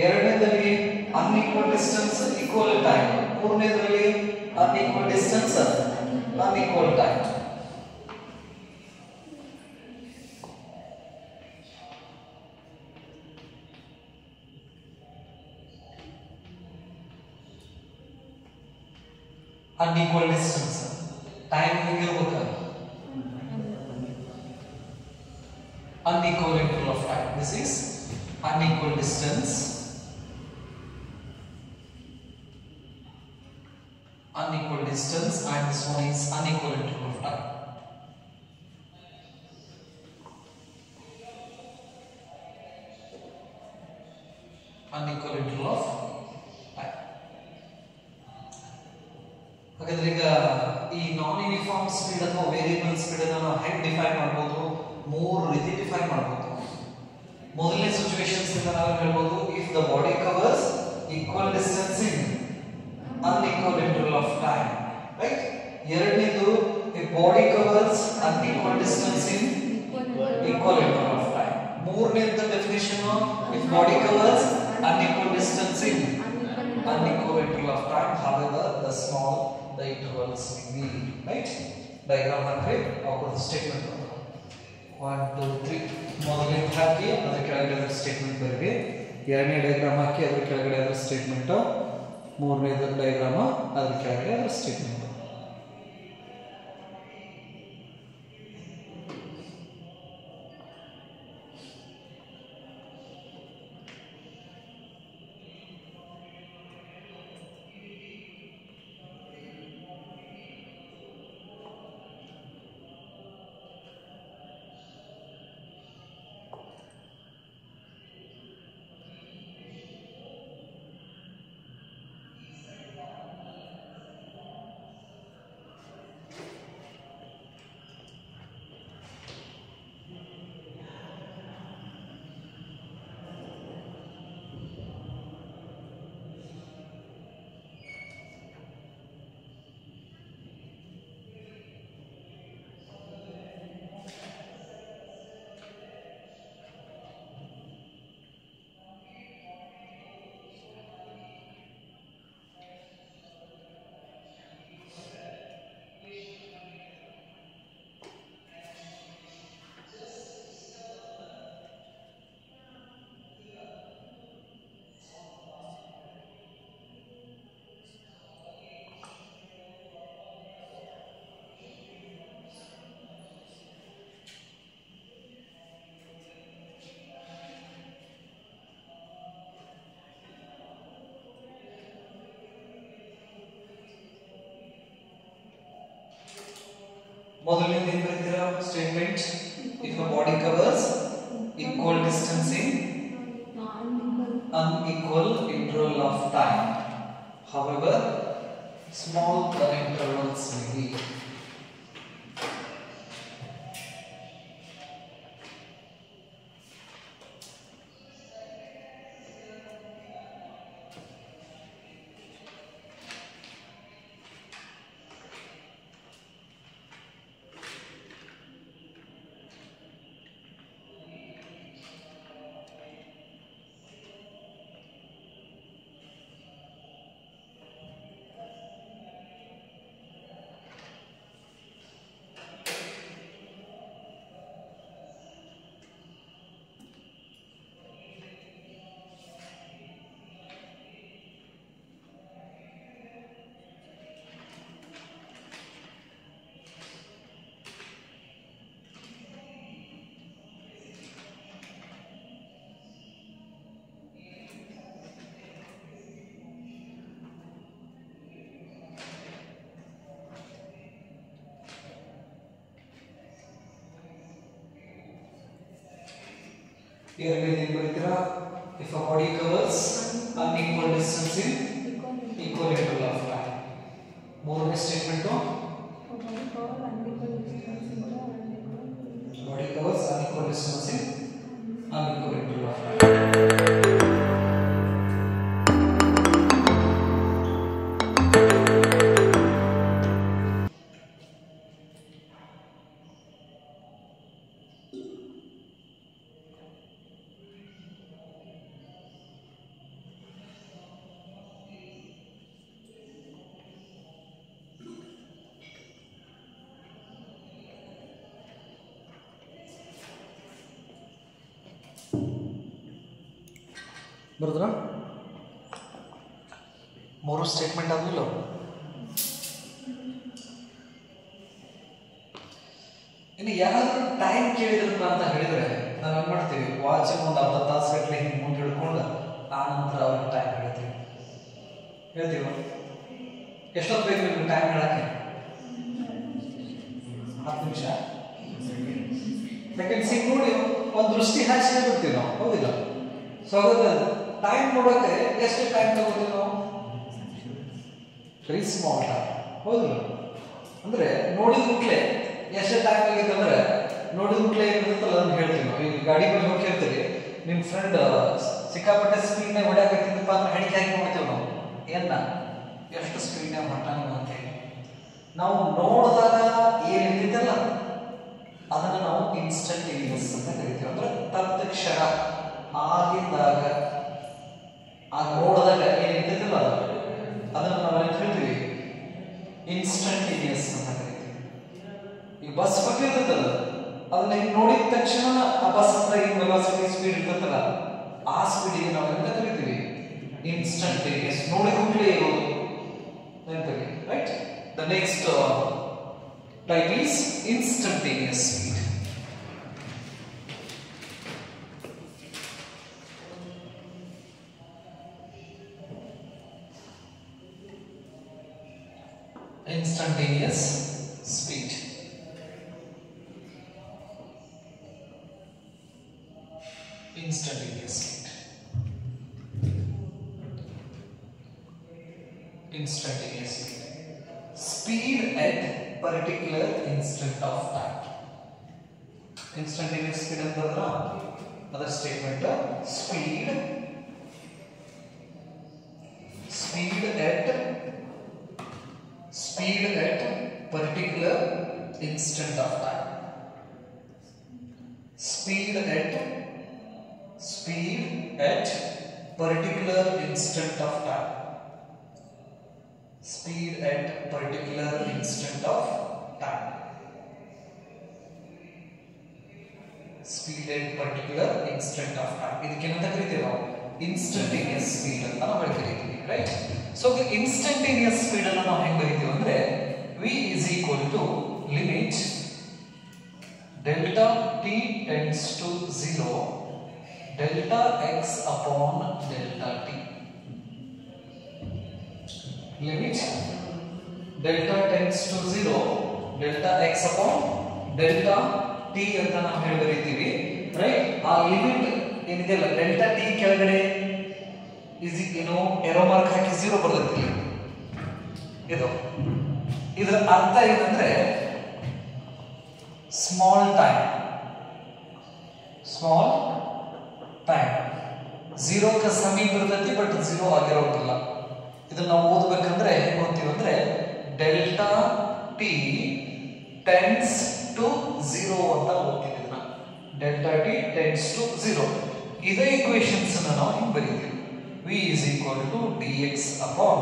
S1: ಎರಡನೇದಲ್ಲಿ ಅನ್ಈಕ್ವಲ್ ಡಿಸ್ಟೆನ್ಸ್ ಈಕ್ವಲ್ ಟೈಮ್. ಮೂರನೇದ್ರಲ್ಲಿ unequal distance unequal time. Unequal distance time ಹೆಂಗಿರ್ಬೇಕು? unequal interval of time. This is unequal distance, unequal distance, and this one is unequal interval of time. Unequal interval of time. ಹಾಗಾದ್ರೆ ಈಗ ಈ ನಾನ್ uniform speed ಅಥವಾ variable speed ಅನ್ನು ನಾವು ಹೇಗೆ define ಮಾಡಬಹುದು? ಮೂರು ರೀತಿ ಡಿಫೈನ್ ಮಾಡಬಹುದು. ಮೊದಲನೇ ಸಿಚುವೇಶನ್ಸ್ ಇಂದ ನಾವು ಹೇಳ್ಬೋದು, if the body covers equal distance in unequal interval of time, right. ಎರಡನೇದು if body covers unequal distance in equal interval of time. ಮೂರನೇದು definition if body covers unequal distance in unequal interval of time, however the small the intervals may be, right. Diagram ಹಾಕಿ ಅವರ statement 1 2 3 ಮೊದಲನೇ ಹಾಕಿ ಅದರ ಕೆಳಗಡೆ ಅದರ statement ಬರೆಯಿರಿ. ಎರಡನೇ diagram ಹಾಕಿ ಅದರ ಕೆಳಗಡೆ ಅದರ ಸ್ಟೇಟ್ಮೆಂಟ್, ಮೂರನೇ ಡಯಾಗ್ರಾಮ್ ಅದರ ಕೆಳಗಡೆ ಅದರ ಸ್ಟೇಟ್ಮೆಂಟ್. ಮೊದಲನೇದು ಏನು ಬರೀತೀರಾ statement if a body covers equal distance in unequal interval of time, however small the intervals may be. Here we will if a body covers unequal distance in equal interval of time. More statement to body covers unequal distance in unequal interval of time. ಬರುದ್ರಾ ಮೂರು statement ಆದ್ಮೇಲೆ ಇನ್ನು ಯಾರಾದ್ರೂ time ಕೇಳಿದ್ರಪ್ಪ ಅಂತ ಹೇಳಿದ್ರೆ ನಾವೇನ್ ಮಾಡ್ತೀವಿ watch ಒಂದು ಅರ್ಧ ತಾಸು ಗಟ್ಟಲೆ ಹಿಂಗೆ ಮುಂದೆ ಹಿಡ್ಕೊಂಡು ಆ ನಂತರ ಅವ್ರಿಗೆ ಟೈಮ್ ಹೇಳ್ತೀವ ಎಷ್ಟೊತ್ತು ಬೇಕು ನಿಮ್ಗೆ ಟೈಮ್ ಹೇಳಕ್ಕೆ 10 ನಿಮಿಷ ಸೆಕೆಂಡ್ಸ್ ಹಿಂಗೆ ನೋಡಿ ಒಂದು ದೃಷ್ಟಿ ಹಾಕಿ ಬಿಡ್ತೀವಿ ನಾವು ಹೌದಿಲ್ಲ ಸೊ ಟೈಮ್ ನೋಡೋಕೆ ಎಷ್ಟು ಟೈಮ್ ತಗೋತೀವಿ ನಾವು ವೆರಿ ಸ್ಮಾಲ್ ಟೈಮ್ ಹೌದಿಲ್ಲ ಅಂದ್ರೆ ನೋಡಿದ ಕೂಡಲೇ ಎಷ್ಟು ಟೈಮ್ ಆಗಿದೆ ಅಂದ್ರೆ ನೋಡಿದ ಕೂಡಲೇ ಏನಿರುತ್ತಲ್ಲ ಅದನ್ನ ಹೇಳ್ತೀವಿ ನಾವು ಈಗ ಗಾಡಿ ಮೇಲೆ ಹೋಗಿ ಕೇಳ್ತೀವಿ ನಿಮ್ಮ ಫ್ರೆಂಡ್ ಸಿಕ್ಕಾಪಟ್ಟೆ ಸ್ಪೀಡ್ನಾಗ ಹೊಡ್ಯಾಕತ್ತಿದ್ದಪ್ಪ ಅಂದ್ರೆ ಹೆಣಿಕೆ ಹಾಕಿ ನೋಡ್ತೀವಿ ನಾವು ಏನ ಎಷ್ಟು ಸ್ಪೀಡ್ನಾಗ ಹೊಟ್ಟಾನ ಅಂತೇಳಿ ನಾವು ನೋಡಿದಾಗ ಏನಿರ್ತೈತಲ್ಲ ಅದನ್ನ ನಾವು ಇನ್ಸ್ಟಂಟೇನಿಯಸ್ ಅಂತ ಕರಿತೀವಿ ಅಂದ್ರೆ ತತ್ಕ್ಷಣ ಆಗಿದ್ದಾಗ ಆಗ ನೋಡಿದಾಗ ಏನಿರ್ತೈತಿಲ್ಲ ಅದನ್ನು ನಾವು ಏನು ಹೇಳ್ತೀವಿ ಇನ್ಸ್ಟಂಟೇನಿಯಸ್ ಅಂತ ಕರಿತೀವಿ. ಈ ಬಸ್ ಬಗ್ಗೆ ಇರ್ತದಲ್ಲ ಅದನ್ನ ಹಿಂಗೆ ನೋಡಿದ ತಕ್ಷಣ ಆ ಬಸ್ ಅಂತ ಹಿಂಗೆ ವೆಲಾಸಿಟಿ ಸ್ಪೀಡ್ ಇರ್ತದಲ್ಲ ಆ ಸ್ಪೀಡಿಗೆ ನಾವು ಎಂತ ಕರಿತೀವಿ ಇನ್ಸ್ಟಂಟೇನಿಯಸ್ ನೋಡಿ ಕೂಡಲೇ ಇರೋದು ನೆನಪಿಗೆ right. The next type is instantaneous speed. Instantaneous speed. Instantaneous speed. Instantaneous speed. Speed at particular instant of time. Instantaneous speed ಅಂತಂದ್ರೆ ಅದರ statement speed at particular instant of time. Speed at particular instant of time. Speed at particular instant of time. Speed at particular instant of time. ಇದಕ್ಕೇನಂತ ಕರಿತೀವಿ ನಾವು instantaneous speed ಅಂತ ನಾವು ಕರಿತೀವಿ right. So instantaneous speed ಅನ್ನು ನಾವು ಹೆಂಗೆ ಬರೀತೀವಿ ಅಂದ್ರೆ v is equal to limit delta t tends to 0 delta x upon delta t. Limit delta tends to 0 delta X upon delta T ಅಂತ ನಾವು ಹೇಳಿ ಬರೀತೀವಿ, ರೈಟ್. ಆ ಲಿಮಿಟ್ ಏನಿದೆಯಲ್ಲ ಡೆಲ್ಟಾ ಟಿ ಕೆಳಗಡೆ ಏನು ಎರೋ ಮಾರ್ಕ್ ಹಾಕಿ 0 ಬರ್ತೈತಿ. ಇದು ಇದರ ಅರ್ಥ ಏನಂದ್ರೆ ಸ್ಮಾಲ್ ಟೈಮ್ 0 ಕ್ಕೆ ಸಮೀಪ ಇರ್ತೈತಿ, ಬಟ್ 0 ಆಗಿರೋದಿಲ್ಲ. ಇದನ್ನ ನಾವು ಓದಬೇಕಂದ್ರೆ ಹೆಂಗ್ ಓದ್ತೀವಿ ಅಂದ್ರೆ ಡೆಲ್ಟಾ ಟಿ ಟೆನ್ಸ್ ಟು 0 ಅಂತ ಓದ್ತೀವಿ. ಇದನ್ನ ಡೆಲ್ಟಾ ಟಿ ಟೆನ್ಸ್ ಟು 0. ಇದೇ ಈಕ್ವೇಶನ್ಸ್ ನಾವು ಹಿಂಗ್ ಬರೀತೀವಿ. v is equal to dx upon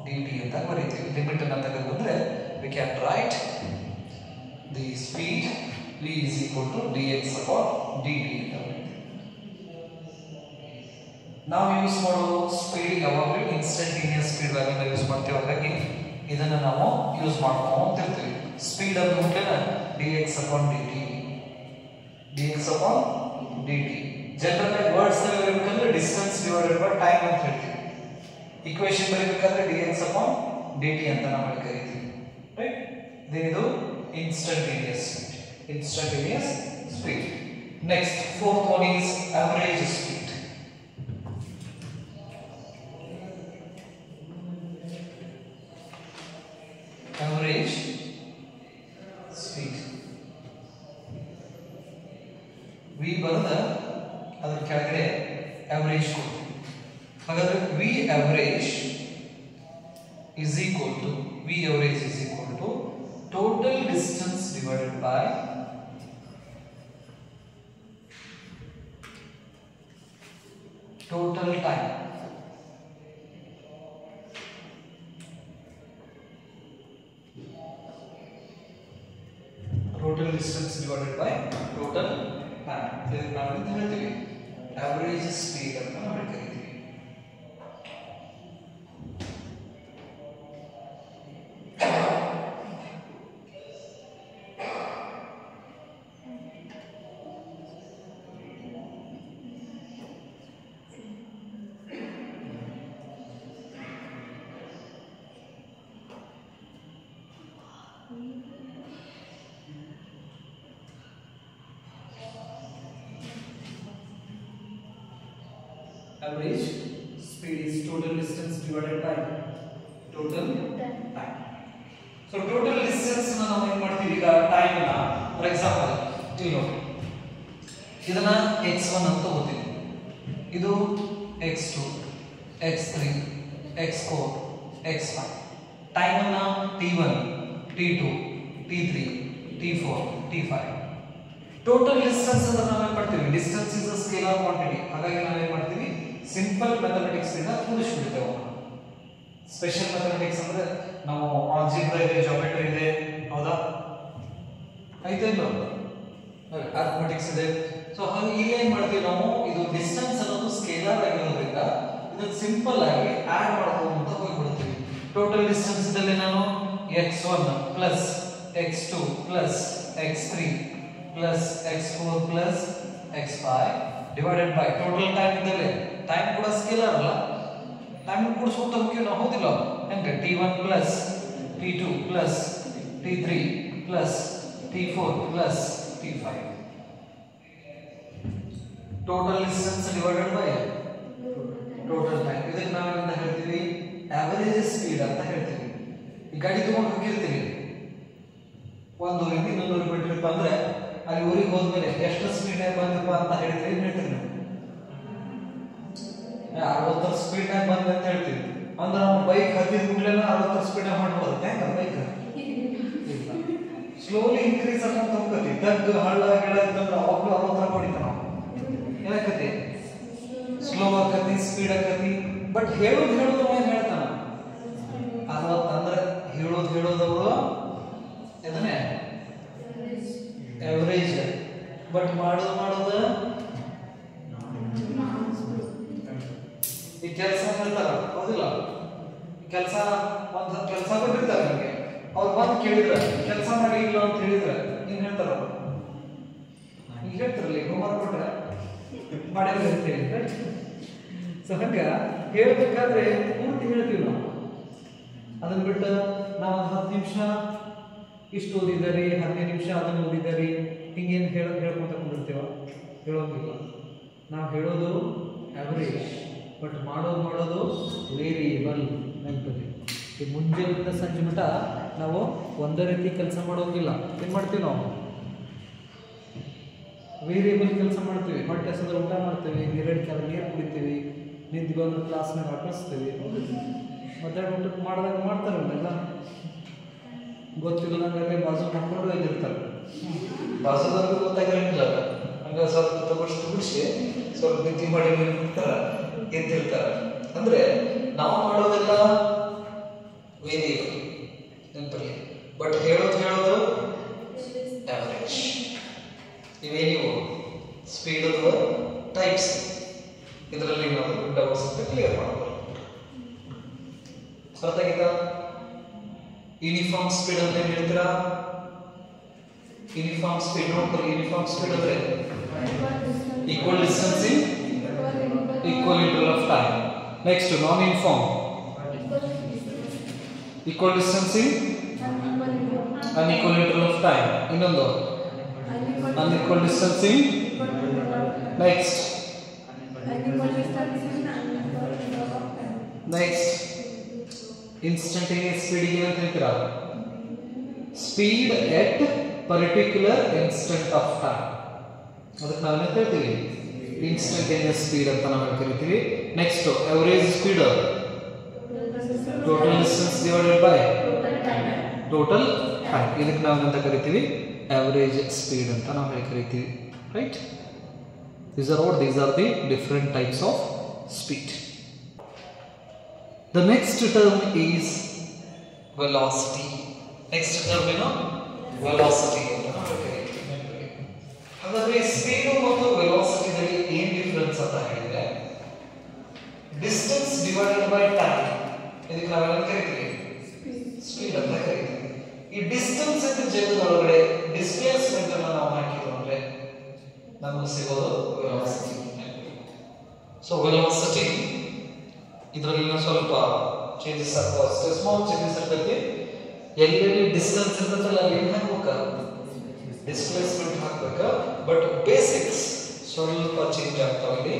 S1: dt ಅಂತ ಬರೀತೀವಿ. ಲಿಮಿಟ್ ಅನ್ನ ತೆಗೆದುಕೊಂಡ್ರೆ we can write the speed v is equal to dx upon dt ಅಂತ ಬರೀತೀವಿ. ನಾವು ಯೂಸ್ ಮಾಡೋ ಸ್ಪೀಡ್ ಯಾವಾಗಲೂ ಇನ್ಸ್ಟಂಟೇನಿಯಸ್ ಸ್ಪೀಡ್ ವ್ಯಾಲ್ಯೂನ ಯೂಸ್ ಮಾಡ್ತೀವಿ. ಹಾಗಾಗಿ ಇದನ್ನ ನಾವು ಯೂಸ್ ಮಾಡ್ಕೊಂತಿರ್ತೀವಿ. ಸ್ಪೀಡ್ ಅಂತ ಅಂದ್ರೆ dx upon dt. ಜನರಲ್ ಆಗಿ ವರ್ಡ್ಸ್ ನಲ್ಲಿ ಬರೀಬೇಕಾದ್ರೆ ಡಿಸ್ಟೆನ್ಸ್ ಡಿವೈಡೆಡ್ ಬೈ ಟೈಮ್ ಅಂತ ಹೇಳ್ತೀವಿ. ಈಕ್ವೇಷನ್ ಬರೀಬೇಕಾದ್ರೆ dx upon dt ಅಂತ ನಾವು ಕರೀತೀವಿ, ರೈಟ್. ಇದು instantaneous speed. Next fourth one is average speed. Average speed. V ಬರದ ಅದರ ಕೆಳಗಡೆ average ಕೊಡ್ತೀವಿ. ಹಾಗಾದ್ರೆ V average is equal to total distance divided by total time. Total distance divided by total time. ಇದನ್ನ ನಾವು ಏನು ಹೇಳ್ತೀವಿ? Average speed ಅಂತ ನಾವು ಕರೀತೀವಿ. Average speed is total distance divided by total time. So total distance ನ ನಾವು ಏನು ಮಾಡ್ತೀವಿ ಈಗ ಟೈಮ್ ನ ಫಾರ್ ಎಕ್ಸಾಂಪಲ್ ಇಲ್ಲಿ ನೋಡಿ ಇದನ್ನ x1 ಅಂತ ತಗೋತೀವಿ, ಇದು x2 x3 x4 x5. Time ನ t1 t2 t3 t4 t5. Total distance ಅಂತ ನಾವು ಏನು ಮಾಡ್ತೀವಿ? Distance is a scalar quantity. ಹಾಗಾಗಿ ನಾವು ಏನು ಮಾಡ್ತೀವಿ? ಸಿಂಪಲ್ ಮ್ಯಾಥಮೆಟಿಕ್ಸ್ ಇಂದ ಕೂಡಿಸ್ಬಿಡ್ತೇವೆ. ಸ್ಪೆಷಲ್ ಮ್ಯಾಥಮೆಟಿಕ್ಸ್ ಅಂದ್ರೆ ನಾವು ಆಲ್ಜಿಬ್ರಾ ಇದೆ, ಜಾಮೆಟ್ರಿ ಇದೆ, ಹೌದಾ? ಐತೆ ಇಲ್ಲ ಅರ್ಥಮೆಟಿಕ್ಸ್ ಇದೆ. ಸೊ ಹಾಗೆ ಇಲ್ಲಿ ಏನ್ ಮಾಡ್ತೀವಿ ನಾವು? ಇದು ಡಿಸ್ಟೆನ್ಸ್ ಅನ್ನೋದು ಸ್ಕೇಲಾರ್ ಆಗಿರೋದ್ರಿಂದ ಇದನ್ನ ಸಿಂಪಲ್ ಆಗಿ ಆಡ್ ಮಾಡ್ಕೊಂತ ಹೋಗ್ಬಿಡ್ತೀವಿ. ಟೋಟಲ್ ಡಿಸ್ಟೆನ್ಸ್ ಇದ್ದಲ್ಲಿ ನಾನು x1 plus x2 plus x3 plus x4 plus x5 divided by total time ಇದ್ದಲ್ಲಿ ಟೈಮ್ ಕೂಡ ಸ್ಕೇಲಾರ್ ಅಲ್ಲ, ಟೈಮ್ ಕೂಡಿಸ್ಕೊಂತ ಹೋಗ್ತೀವಿ ನಾವು, ಹೌದಿಲ್ಲ? ಹೆಂಗೆ t1 plus t2 plus t3 plus t4 plus t5 total distance divided by total time. ಇದಕ್ಕೆ ನಾವು ಏನಂತ ಹೇಳ್ತೀವಿ? ಆವರೇಜ್ ಸ್ಪೀಡ್ ಅಂತ ಹೇಳ್ತೀವಿ. ಈ ಗಾಡಿ ತಗೊಂಡು ಹೋಗಿರ್ತೀವಿ, ಒಂದು ಊರಿಂದ ಇನ್ನೊಂದು ಊರಿಗೆ ಬಿಟ್ಟಿರಪ್ಪ ಅಂದ್ರೆ ಅಲ್ಲಿ ಊರಿಗೆ ಹೋದ್ಮೇಲೆ ಎಷ್ಟು ಸ್ಪೀಡ್ ಬಂದಿರಪ್ಪ ಅಂತ ಹೇಳ್ತೀವಿ, ಹೇಳ್ತೀವಿ ನಾವು 60 ಸ್ಪೀಡ್ ನಾಗ ಬಂದ ಅಂತ ಹೇಳ್ತೀವಿ. ಅಂದ್ರೆ ನಾವು ಬೈಕ್ ಹತ್ತಿದ ಕೂಡಲೇ 60 ಸ್ಪೀಡ್ ಮಾಡ್ಬೋದು. ಹೆಂಗ ಬೈಕ್ ಸ್ಲೋಲಿ ಇನ್ಕ್ರೀಸ್ ಅಂತ ಹೋಗ್ತತಿ. ತಗ್ಗು ಹಳ್ಳ ಗಿಡ ಅಂತಂದ್ರೆ ಅವಾಗಲೂ 60 ಹೊಡಿತ ನಾವು. ಏನಾಕತಿ? ಸ್ಲೋ ಆಕತಿ, ಸ್ಪೀಡ್ ಆಕತಿ. ಬಟ್ ಹೇಳೋದು ಏನ್ ಹೇಳ್ತಾನ? 60 ಅಂದ್ರೆ ಹೇಳೋದವರು ಇದನ್ನೇ ಎವರೇಜ್. ಬಟ್ ಮಾಡೋದು ಈ ಕೆಲಸ ಹೇಳ್ತಾರ, ಹೌದಿಲ್ಲ? ಕೆಲಸ ಒಂದು ಕೆಲಸ ಬಿಟ್ಟಿರ್ತಾರೆ ನಮಗೆ, ಅವ್ರು ಬಂದು ಕೇಳಿದ್ರ ಕೆಲಸ ಮಾಡಿ ಇಲ್ಲ ಅಂತ ಹೇಳಿದ್ರೆ ಏನ್ ಹೇಳ್ತಾರ? ಈಗ ಹೇಳ್ತಾರಲ್ಲ, ಹೋಮ್ವರ್ಕ್ ಕೊಟ್ರೆ ಮಾಡಿದ್ರೆ ಅಂತೇಳಿ. ಸೊ ಹಂಗ ಹೇಳ್ಬೇಕಾದ್ರೆ ಪೂರ್ತಿ ಹೇಳ್ತೀವಿ ನಾವು. ಅದನ್ನ ಬಿಟ್ಟು ನಾವು ಒಂದು 10 ನಿಮಿಷ
S2: ಇಷ್ಟು ಓದಿದಾರೆ 15 ನಿಮಿಷ ಅದನ್ನು ಓದಿದಾರೆ ಹಿಂಗೇನು ಹೇಳ್ಕೊಂತ ಕುಂದಿರ್ತೀವ, ಹೇಳೋಂಗಿಲ್ಲ. ನಾವು ಹೇಳೋದು ಆವ್ರೇಜ್, ಬಟ್ ಮಾಡೋದು ವೇರಿಯೇಬಲ್. ನೆನಪಲ್ಲಿ ಈ ಮುಂಜಾನೆಯಿಂದ ಸಂಜೆ ಮಟ್ಟ ನಾವು ಒಂದೇ ರೀತಿ ಕೆಲಸ ಮಾಡೋಂಗಿಲ್ಲ. ಏನು ಮಾಡ್ತೀವಿ ನಾವು? ವೇರಿಯೇಬಲ್ ಕೆಲಸ ಮಾಡ್ತೀವಿ. ಹೊಟ್ಟೆ ಹಸಿದ್ರೆ ಊಟ ಮಾಡ್ತೀವಿ, ನೀರು ಕುಡಿತೀವಿ, ನಿಂತು ಬಂದು ಕ್ಲಾಸ್ನಾಗ ಹಾಕಿಸ್ತೀವಿ. ಮಧ್ಯಾಹ್ನ ಊಟಕ್ಕೆ ಮಾಡಿದಾಗ ಮಾಡ್ತಾರಲ್ಲ, ಗೊತ್ತಿಲ್ಲ ನಂಗೆ ಬಾಜು ಮಾಡ್ಕೊಂಡು ಹೋಗಿರ್ತಾರೆ.
S1: ಬಾಜುದವ್ರಿಗೆ ಗೊತ್ತಾಗಿರಂಗಿಲ್ಲ. ಹಂಗೆ ಸ್ವಲ್ಪ ತಗೊಡಿಸಿ ಸ್ವಲ್ಪ ನಿದ್ದೆ ಮಾಡಿ ಎದ್ದಿರ್ತಾರೆ. ಅಂದ್ರೆ ನಾವು ಮಾಡೋದೆಲ್ಲ ವೇರಿಯೇಬಲ್ ನೆನಪಲ್ಲಿ, ಬಟ್ ಹೇಳೋದು ಆವರೇಜ್. ಇವೇನಿವು speed types. ಇದರಲ್ಲಿ ನಾವು ಡೌಟ್ಸ್ ಕ್ಲಿಯರ್ ಮಾಡಬಹುದು. ಅರ್ಥ ಆಗಿತ್ತಾ? ಯೂನಿಫಾರ್ಮ್ ಸ್ಪೀಡ್ ಅಂತ ಏನು ಹೇಳ್ತೀರಾ? ಯೂನಿಫಾರ್ಮ್ ಸ್ಪೀಡ್ ನೋಡ್ಕೊಳ್ಳಿ. ಯೂನಿಫಾರ್ಮ್ ಸ್ಪೀಡ್ ಅಂದ್ರೆ equal distance in equal interval of time. Next non uniform equal distance in unequal interval of time. ಇನ್ನೊಂದು unequal distance in next instantaneous speed ಅಂತ ಹೇಳ್ತೀರಾ? Speed at particular instant of time. ಅದಕ್ಕೆ ನಾವು ಏನು ಹೇಳ್ತೀವಿ? Instantaneous speed ಅಂತ ನಾವು ಕರಿತೀವಿ. Next average speed, total distance divided by total time. ಇದಕ್ಕೆ ನಾವು ಅಂತ ಕರಿತೀವಿ average speed ಅಂತ ನಾವು ಕರಿತೀವಿ. Right? these are the different types of speed. The next term is velocity. Next term ಏನು? velocity ಅಂತ ನಾವು ಕರಿತೀವಿ. ಹಾಗಾದ್ರೆ ಸ್ಪೀಡ್ ಮತ್ತು ವೆಲಾಸಿಟಿ ನಲ್ಲಿ ಏನು ಡಿಫರೆನ್ಸ್ ಅಂತ ಹೇಳಿದ್ರೆ, ಡಿಸ್ಟೆನ್ಸ್ ಡಿವೈಡೆಡ್ ಬೈ ಟೈಮ್ ಇದಕ್ಕೆ ನಾವು ಏನು ಕರಿತೀವಿ? ಸ್ಪೀಡ್ ಅಂತ ಕರಿತೀವಿ. ಈ ಡಿಸ್ಟೆನ್ಸ್ ಅಂತ ಜಾಗದೊಳಗಡೆ ಡಿಸ್ಪ್ಲೇಸ್ಮೆಂಟ್ ಅನ್ನು ನಾವು ಹಾಕಿದ್ವಿ ಅಂದ್ರೆ ನಮಗೆ ಸಿಗೋದು ವೆಲಾಸಿಟಿ. ಸೊ ವೆಲಾಸಿಟಿ ಇದರಲ್ಲಿ ಸ್ವಲ್ಪ ಚೇಂಜಸ್ ಆಗ್ತಾವ, ಅಷ್ಟೇ ಸ್ಮಾಲ್ ಚೇಂಜಸ್ ಇರ್ತೈತಿ. ಎಲ್ಲೆಲ್ಲಿ ಡಿಸ್ಟೆನ್ಸ್ ಇರ್ತದಲ್ಲ ಅಲ್ಲಿ ಏನು ಹಾಕ್ಬೇಕ? ಡಿಸ್ಪ್ಲೇಸ್ಮೆಂಟ್ ಹಾಕ್ಬೇಕ. ಬಟ್ ಬೇಸಿಕ್ಸ್ ಸ್ವಲ್ಪ ಚೇಂಜ್ ಆಗ್ತಾವ ಇಲ್ಲಿ.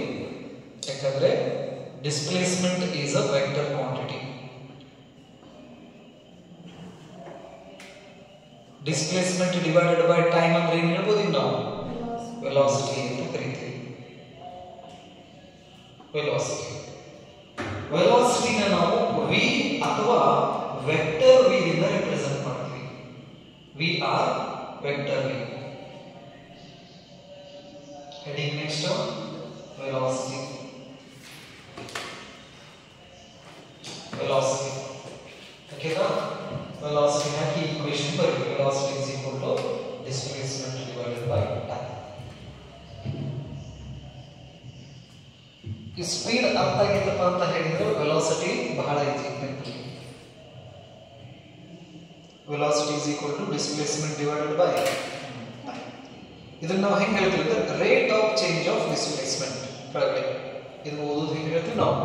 S1: ಯಾಕಂದ್ರೆ displacement is a vector quantity. Displacement divided by time ಅಂದ್ರೆ ಏನು ಹೇಳ್ಬೋದು? ನಾವು ವೆಲಾಸಿಟಿ ಅಂತ ಕರಿತೀವಿ. ವೆಲಾಸಿಟಿನ ನಾವು ವಿ ಅಥವಾ ವೆಕ್ಟರ್ ವಿ ಇಂದ ರಿಪ್ರೆಸೆಂಟ್ ಮಾಡ್ತೀವಿ. V or vector V. Heading next velocity. ಓಕೆನಾ? velocity ಹಾಕಿ equation ಬರೆಯಿರಿ. velocity is equal to displacement divided by time. ಈ ಸ್ಪೀಡ್ ಅರ್ಥ ಆಗಿತ್ತಪ್ಪ ಅಂತ ಹೇಳಿದ್ರೆ ವೆಲಾಸಿಟಿ ಬಹಳ easy. velocity is equal to displacement divided by time. ಇದನ್ನ ನಾವು ಹೆಂಗೆ ಹೇಳ್ತೀವಿ ಅಂದ್ರೆ rate of change of displacement. ಕೆಳಗಡೆ ಇದು ಓದೋದು ಹೆಂಗೆ ಹೇಳ್ತೀವಿ ನಾವು?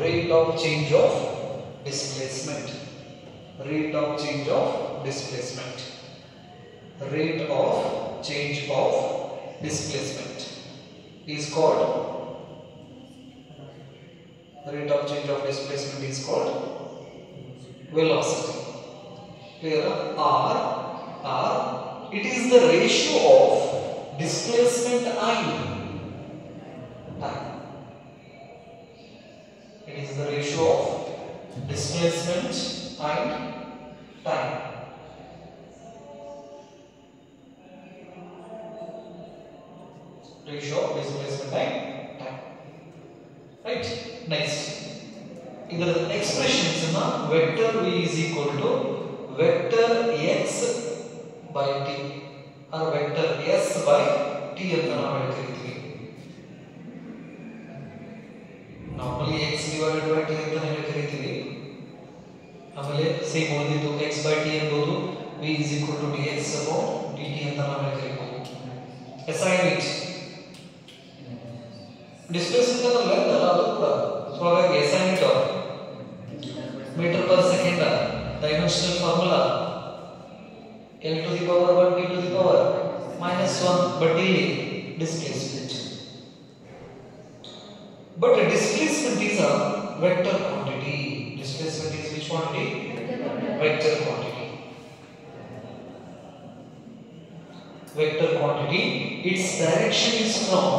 S1: Rate of change of displacement. Rate of change of displacement. Rate of change of displacement is called velocity. Clear? R, it is the ratio of displacement and time. It is the ratio of displacement and time. Ratio of displacement and time. Right? Next. Either the expressions in a vector v is equal to vector x by t or vector s by t ಅಂತ ನಾವು ಹೇಳ್ತೀವಿ. Normally x divided by t ಅಂತ ಹೇಳ್ತೀವಿ. ಆಮೇಲೆ same ಓದಿದ್ದು x by t ಎಂಬುದು v is equal to dx upon dt ಅಂತ ನಾವು ಹೇಳ್ತೀವಿ. Assignment ಡಿಸ್ಪ್ಲೇಸ್ಮೆಂಟ್ ಅಲ್ಲ ಅದು ಕೂಡ. ಸೊ ಹಾಗಾಗಿ assignment metre per second dimensional formula L to the power 1, T to the power -1, but ಇಲ್ಲಿ displacement. But displacement is a vector quantity. Displacement is which quantity? Vector quantity. Vector quantity. Its direction is from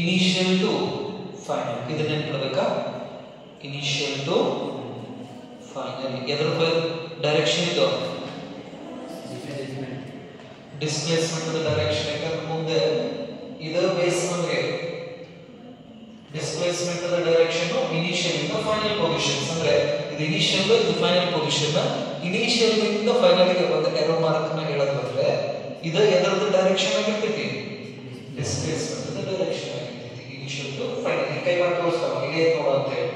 S1: initial to final. ಇದನ್ನ ನೆನಪಿಡಬೇಕಾ? Initial to final. ಎದರ direction ಇದು? Displacement direction. ಯಾಕಂದ್ರೆ ಮುಂದೆ ಇದರ base ನಮಗೆ displacement direction initial ಇಂದ final positions. ಅಂದ್ರೆ ಇದು ಇನಿಷಿಯಲ್ ಇದು ಫೈನಲ್ ಪೊಸಿಷನ್. ಇನಿಷಿಯಲ್ ಇಂದ ಫೈನಲ್ ಗೆ ಬಂದ ಏರೋ ಮಾರ್ಕ್ ನ ಹೇಳೋದಾದ್ರೆ ಇದು ಎದರದ ಡೈರೆಕ್ಷನ್ ಆಗಿರ್ತೈತಿ? ಡಿಸ್ಪ್ಲೇಸ್ಮೆಂಟ್ ಡೈರೆಕ್ಷನ್ ಆಗಿರ್ತೈತಿ. Initial to final. ಕೈ ಮಾಡಿ ತೋರಿಸ್ತಾವ ಇಲ್ಲಿ ನೋಡು ಅಂತ ಹೇಳಿ.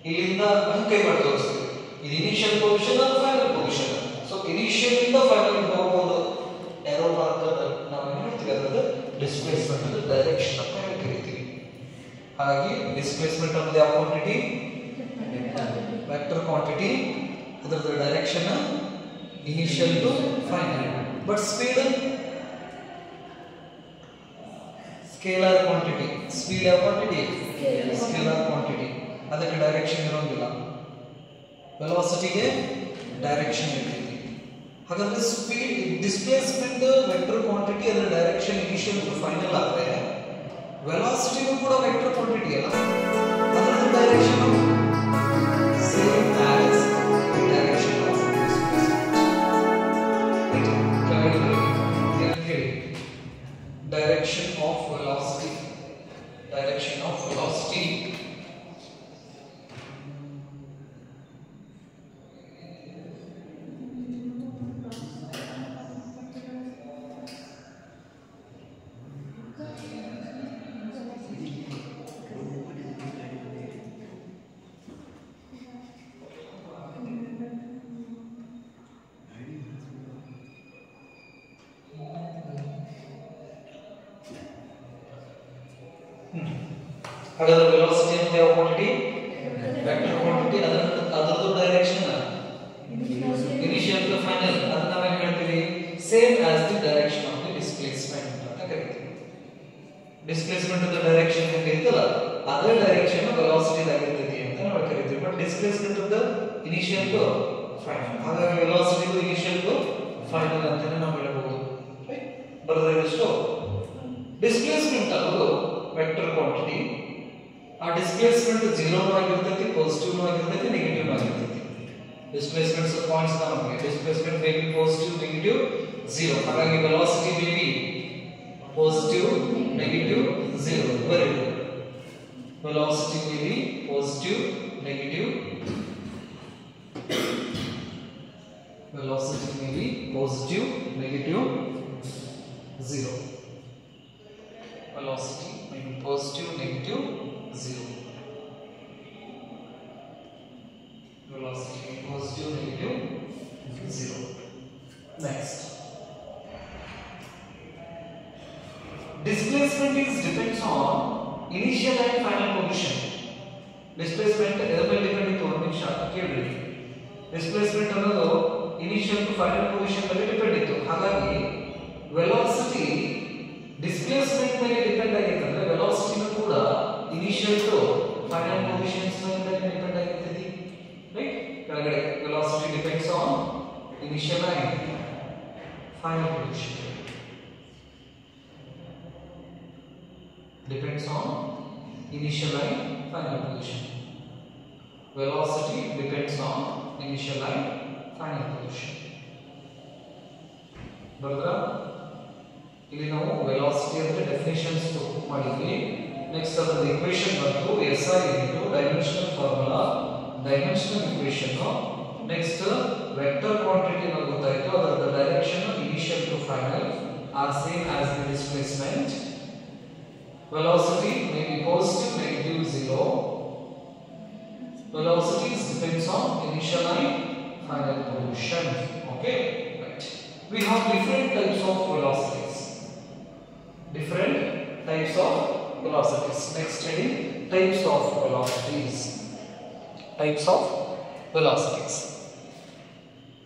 S1: ಇಲ್ಲಿಂದ ಕೈ ಮಾಡಿ ತೋರಿಸ್ತೀವಿ. ಇದು ಇನಿಷಿಯಲ್ ಪೊಸಿಷನ್ ಅದು ಫೈನಲ್ ಪೊಸಿಷನ್. ಸೊ ಇನಿಷಿಯಲ್ ಇಂದ ಫೈನಲ್ ಹೋಗೋದು ಏರೋ ಮಾರ್ಕ್ ನಾವು ಏನು ಹೇಳ್ತೀವಿ ಅದರ ಡಿಸ್ಪ್ಲೇಸ್ಮೆಂಟ್ ಡೈರೆಕ್ಷನ್ ಅಂತ ಕರಿತೀವಿ. ಹಾಗಾಗಿ ಡಿಸ್ಪ್ಲೇಸ್ಮೆಂಟ್ ಅನ್ನೋದು ಯಾವ ಕ್ವಾಂಟಿಟಿ? Vector quantity. ಅದರ direction initial to final. But speed scalar quantity. Speed ಯಾವ ಕ್ವಾಂಟಿಟಿ? Scalar quantity. ಅದಕ್ಕೆ ಡೈರೆಕ್ಷನ್ ಇರೋದಿಲ್ಲ. ವೆಲಾಸಿಟಿಗೆ ಡೈರೆಕ್ಷನ್ ಇರ್ತೈತಿ. ಹಾಗಾದ್ರೆ ಸ್ಪೀಡ್ ಡಿಸ್ಪ್ಲೇಸ್ಮೆಂಟ್ ವೆಕ್ಟರ್ ಕ್ವಾಂಟಿಟಿ ಅದರ ಡೈರೆಕ್ಷನ್ ಇನಿಷಿಯಲ್ ಟು ಫೈನಲ್ ಆದ್ರೆ ವೆಲಾಸಿಟಿನೂ ಕೂಡ ವೆಕ್ಟರ್ ಕ್ವಾಂಟಿಟಿ ಅಲ್ಲ. ಅದರ direction same as the direction of displacement. Direction of velocity. Direction of velocity ಹಾಗಾದ್ರೆ ವೆಲಾಸಿಟಿ ಅಂತ ಯಾವ ಕ್ವಾಂಟಿಟಿ? Vector quantity. ಅದರದ್ದು ಡೈರೆಕ್ಷನ್ ಇನಿಷಿಯಲ್ ಟು ಫೈನಲ್. ಅದನ್ನ ನಾವೇನು ಹೇಳ್ತೀವಿ? Same as the direction of the displacement ಅಂತ ಕರಿತೀವಿ. ಡಿಸ್ಪ್ಲೇಸ್ಮೆಂಟ್ ದ ಡೈರೆಕ್ಷನ್ ಹೆಂಗಿರ್ತಲ್ಲ ಅದರ ಡೈರೆಕ್ಷನ್ ವೆಲಾಸಿಟಿ ಆಗಿರ್ತೈತಿ ಅಂತ ನಾವು ಕರಿತೀವಿ. But displacement the initial to final. ಹಾಗಾಗಿ ವೆಲಾಸಿಟಿ ಇನಿಷಿಯಲ್ ಟು ಫೈನಲ್ ಅಂತಾನೆ ನಾವು ಹೇಳಬಹುದು. ಬರೋದಿಷ್ಟು ಡಿಸ್ಪ್ಲೇಸ್ಮೆಂಟ್ ಅನ್ನೋದು ವೆಕ್ಟರ್ ಕ್ವಾಂಟಿಟಿ. ಆ ಡಿಸ್ಪ್ಲೇಸ್ಮೆಂಟ್ 0 ಆಗಿರ್ತೈತಿ, ಪಾಸಿಟಿವ್ ಆಗಿರ್ತೈತಿ, ನೆಗೆಟಿವ್ ಆಗಿರ್ತೈತಿ. ಡಿಸ್ಪ್ಲೇಸ್ಮೆಂಟ್ಸ್ ಪಾಯಿಂಟ್ಸ್ ನಮಗೆ displacement may be positive, negative, 0. ಹಾಗಾಗಿ velocity may be positive, negative, 0. Very good. Velocity may be positive, negative. Velocity may be positive, negative, 0. Velocity may be positive, negative, 0. Velocity may be positive, negative, 0. Next. Displacement is depends on initial and final position. Displacement ಎದರ ಮೇಲೆ depend ಇತ್ತು? ಒಂದು ನಿಮಿಷ ಕೇಳಿ. Displacement ಅನ್ನೋದು initial to final position ಮೇಲೆ depend ಇತ್ತು. ಹಾಗಾಗಿ velocity displacement ಮೇಲೆ ಡಿಪೆಂಡ್ ಆಗಿತ್ತು. ಅಂದ್ರೆ ವೆಲಾಸಿಟಿನೂ ಕೂಡ ಇನಿಷಿಯಲ್ ಟು ಫೈನಲ್ ಪೊಸಿಷನ್ಸ್ ಮೇಲೆ ಡಿಪೆಂಡ್ ಆಗಿರ್ತೈತಿ. ರೈಟ್? ಕೆಳಗಡೆ velocity depends on initial and final position. Depends on initial and final position. Velocity depends on initial and final position. ಬರುತ್ತಾ? ಇಲ್ಲಿ ನಾವು ವೆಲಾಸಿಟಿ ಅಂದ್ರೆ ಡೆಫಿನಿಷನ್ಸ್ ಮಾಡಿದ್ವಿ. ನೆಕ್ಸ್ಟ್ ಅದರ ಈಕ್ವೇಷನ್ ಬಂತು SI into dimensional formula, dimensional equation. Next vector quantity ನಮಗೆ ಗೊತ್ತಾಯಿತು. ಅದರ direction initial to final are same as the displacement. Velocity may be positive, negative, 0. Velocity depends on initial and final position. Okay, right. We have different types of velocities. Different types of velocities. Next study types of velocities. Types of velocities.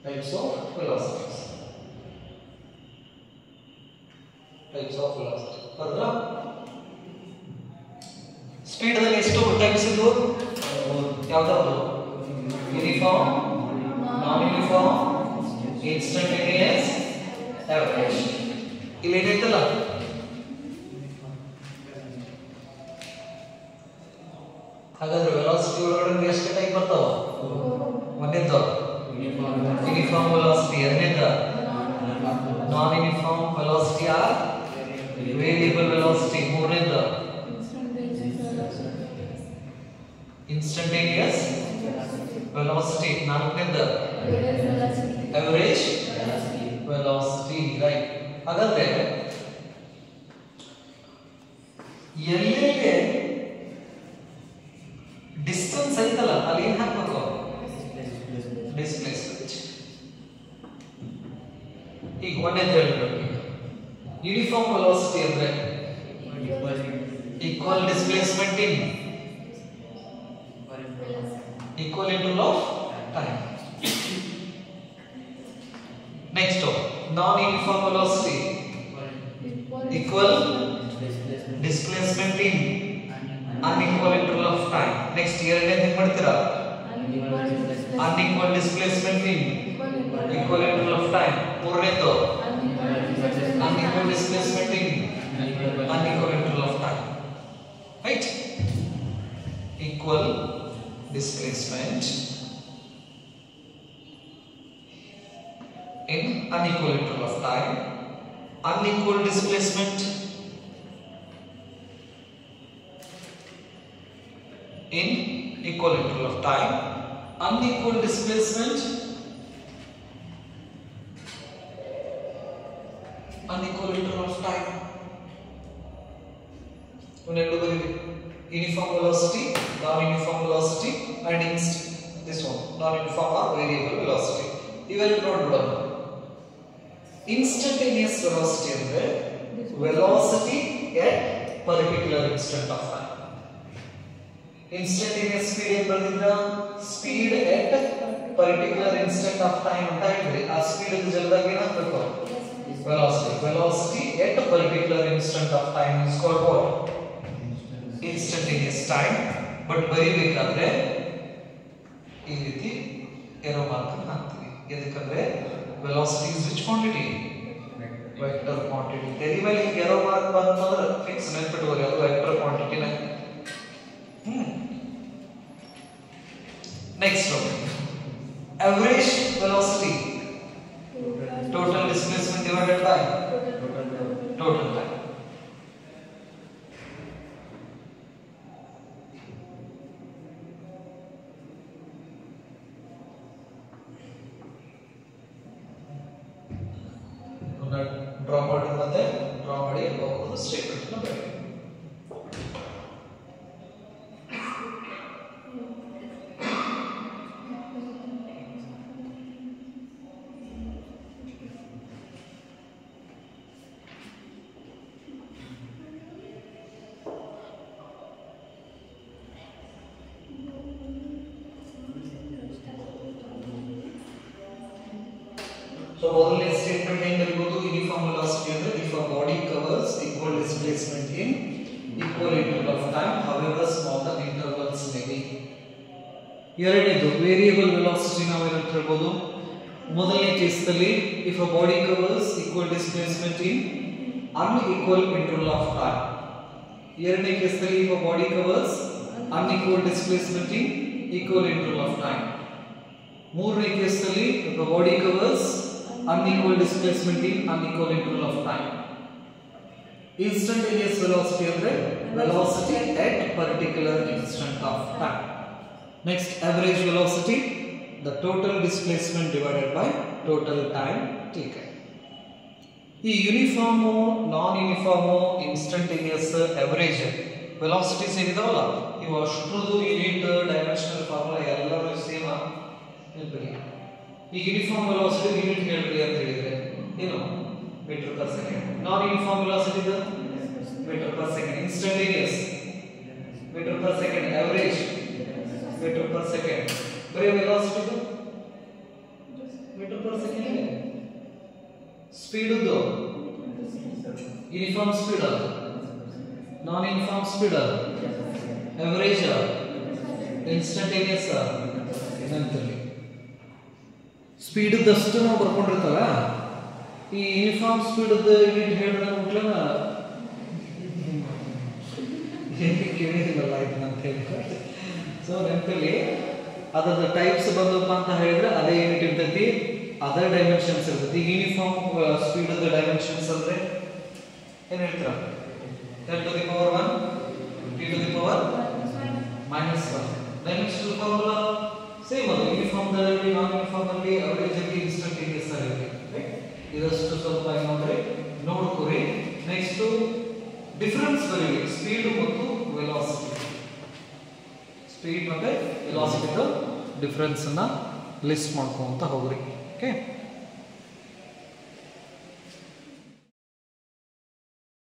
S1: Types of velocities. Types of velocity. Further, speed ಅಲ್ಲಿ ಎಷ್ಟು types ಇದ್ದು ಯಾವ್ದಾದ್ರು uniform, non uniform, instantaneous, average. ಇಲ್ಲಿ ಏನೈತಲ್ಲ ಹಾಗಾದ್ರೆ velocity ಒಳಗಡೆ ಎಷ್ಟು type ಬರ್ತಾವ? ಒಂದೇದು ಯೂನಿಫಾರ್ಮ್ ವೆಲಾಸಿಟಿ, ಎರಡನೇದು non uniform velocity or variable velocity, ಮೂರನೇದು ಇನ್ಸ್ಟಂಟೇನಿಯಸ್ ವೆಲಾಸಿಟಿ, ನಾಲ್ಕನೇದು ಅವರೇಜ್ ವೆಲಾಸಿಟಿ. ರೈಟ್. ಹಾಗಾದ್ರೆ ಎಲ್ಲೆಲ್ಲಿ ಡಿಸ್ಟೆನ್ಸ್ ಐತಲ್ಲ ಅಲ್ಲಿ ಏನ್ ಹಾಕ್ಬೇಕು? ಡಿಸ್ಪ್ಲೇಸ್ಮೆಂಟ್. ಈಗ ಒಂದೇದು ಹೇಳ್ಬೇಕು. ಯೂನಿಫಾರ್ಮ್ ವೆಲಾಸಿಟಿ ಅಂದ್ರೆ equal displacement in equal interval of time. Next, non-uniform velocity equal displacement in unequal interval of time. Next, ಎರಡನೇ ಹೆಂಗ್ ಮಾಡ್ತೀರಾ? unequal displacement in equal interval of time. ಮೂರನೇದು unequal displacement in unequal interval of time. Right? Equal displacement in unequal interval of time, unequal displacement in equal interval of time, unequal displacement unequal interval of time. Uniform velocity, non-uniform velocity, and this one non-uniform or variable velocity. Ivellu nodbodu. Instantaneous velocity andre velocity at particular instant of time. Instantaneous speed en bardidra speed at particular instant of time anta ಹೇಳಿದ್ರಿ. ಆ speed ಅನ್ನು ಜಲ್ದಾಗ ಏನು ಹಾಕಬೇಕು? velocity. Velocity at particular instant of time is called what? Instantaneous time. But ಬರೀಬೇಕಾದ್ರೆ ಈ ರೀತಿ arrow mark ಅನ್ನು ಹಾಕ್ತೀವಿ. ಯಾಕಂದ್ರೆ velocity is which quantity? Vector quantity. ತೆರಿಮೇಲೆ ಏರೋ ಮಾರ್ಕ್ ಬಂತಂದ್ರೆ ಫಿಕ್ಸ್ ನೆನಪಿಟ್ಕೊಳ್ಳಿ, ಅದು ವೆಕ್ಟರ್ ಕ್ವಾಂಟಿಟಿ ನ. Next average velocity, total displacement divided by total time. Draw ಮಾಡಿ ಮತ್ತೆ ಡ್ರಾ ಮಾಡಿ ಹೋಗೋದು ಸ್ಟೇಟ್ಮೆಂಟ್ ನ ಬರೆಯಿರಿ. So ಮೊದಲನೇ ಸ್ಟೇಟ್ಮೆಂಟ್ ಏನು ಬರೆಯಬಹುದು? ಯೂನಿಫಾರ್ಮ್ ವೆಲಾಸಿಟಿ ಅಂದ್ರೆ if a body covers equal displacement in equal interval of time however small the intervals may be. ಎರಡನೇದು ವೇರಿಯಬಲ್ ವೆಲಾಸಿಟಿ ನಾವು ಏನಂತ ಹೇಳ್ಬೋದು? ಮೊದಲನೇ ಕೇಸಲ್ಲಿ if a body covers equal displacement in unequal interval of time. ಎರಡನೇ ಕೇಸಲ್ಲಿ if a body covers unequal displacement in equal interval of time. ಮೂರನೇ ಕೇಸಲ್ಲಿ if a body covers unequal displacement in unequal interval of time. Instantaneous velocity andre velocity at particular instant of time. Next, average velocity, the total displacement divided by total time taken. ಈ uniform, non uniform, instantaneous, average velocities ಏನಿದಾವಲ್ಲ ಇವು ಅಷ್ಟರದ್ದು unit dimensional formula ಎಲ್ಲರೂ same ನೆನಪಿಡಿ. ಈ uniform velocity unit ಹೇಳ್ರಿ ಅಂತ ಹೇಳಿದ್ರೆ ಏನು? Metre per second. Non uniform velocity metre per second. Instantaneous
S2: metre per second average metre per second ಬರೀ velocity metre per second speed uniform speed non uniform speed average instantaneous ಏನಂತಲ್ಲಿ speed ದಷ್ಟು ನಾವು ಬರ್ಕೊಂಡಿರ್ತಲ್ಲ ಈ ಯೂನಿಫಾರ್ಮ್ ಸ್ಪೀಡ್ ಯೂನಿಟ್ ಹೇಳಿದ್ರೆ ಮಕ್ಕಳನ್ನ ಕೇಳಿದಿಲ್ಲ ಆಯ್ತು ಅಂತ ಹೇಳಿ ಸೊ ನೆನಪಲ್ಲಿ ಅದರ ಟೈಪ್ಸ್ ಬಂದಪ್ಪ ಅಂತ ಹೇಳಿದ್ರೆ ಅದೇ ಯೂನಿಟ್ ಇರ್ತೈತಿ ಅದರ್ ಡೈಮೆನ್ಷನ್ಸ್ ಇರ್ತೈತಿ ಯೂನಿಫಾರ್ಮ್ ಸ್ಪೀಡ್ ಡೈಮೆನ್ಷನ್ಸ್ ಅಂದ್ರೆ ಏನು ಹೇಳ್ತೀರಾ 10 to the power 1 t to the power minus 1 dimensional formula same ಅದು ಯೂನಿಫಾರ್ಮ್ ದಲ್ಲಿ ನಾನ್ ಯೂನಿಫಾರ್ಮ್ ಅಲ್ಲಿ ಅವರೇಜ್ ಅಲ್ಲಿ ಇನ್ಸ್ಟಂಟೇನಿಯಸ್ ಆಗಿರುತ್ತೆ ರೈಟ್ ಇದಷ್ಟು ಸ್ವಲ್ಪ ನೋಡ್ರಿ ನೋಡ್ಕೊರಿ ನೆಕ್ಸ್ಟ್ ಡಿಫರೆನ್ಸ್ ಬರೀರಿ ಸ್ಪೀಡ್ ಮತ್ತು ವೆಲಾಸಿಟಿ ಸ್ಪೀಡ್ ಮತ್ತೆ ವೆಲಾಸಿಟಿದು ಡಿಫರೆನ್ಸ್ ಅನ್ನ ಲಿಸ್ಟ್ ಮಾಡ್ಕೊಂತ ಹೋಗ್ರಿ ಓಕೆ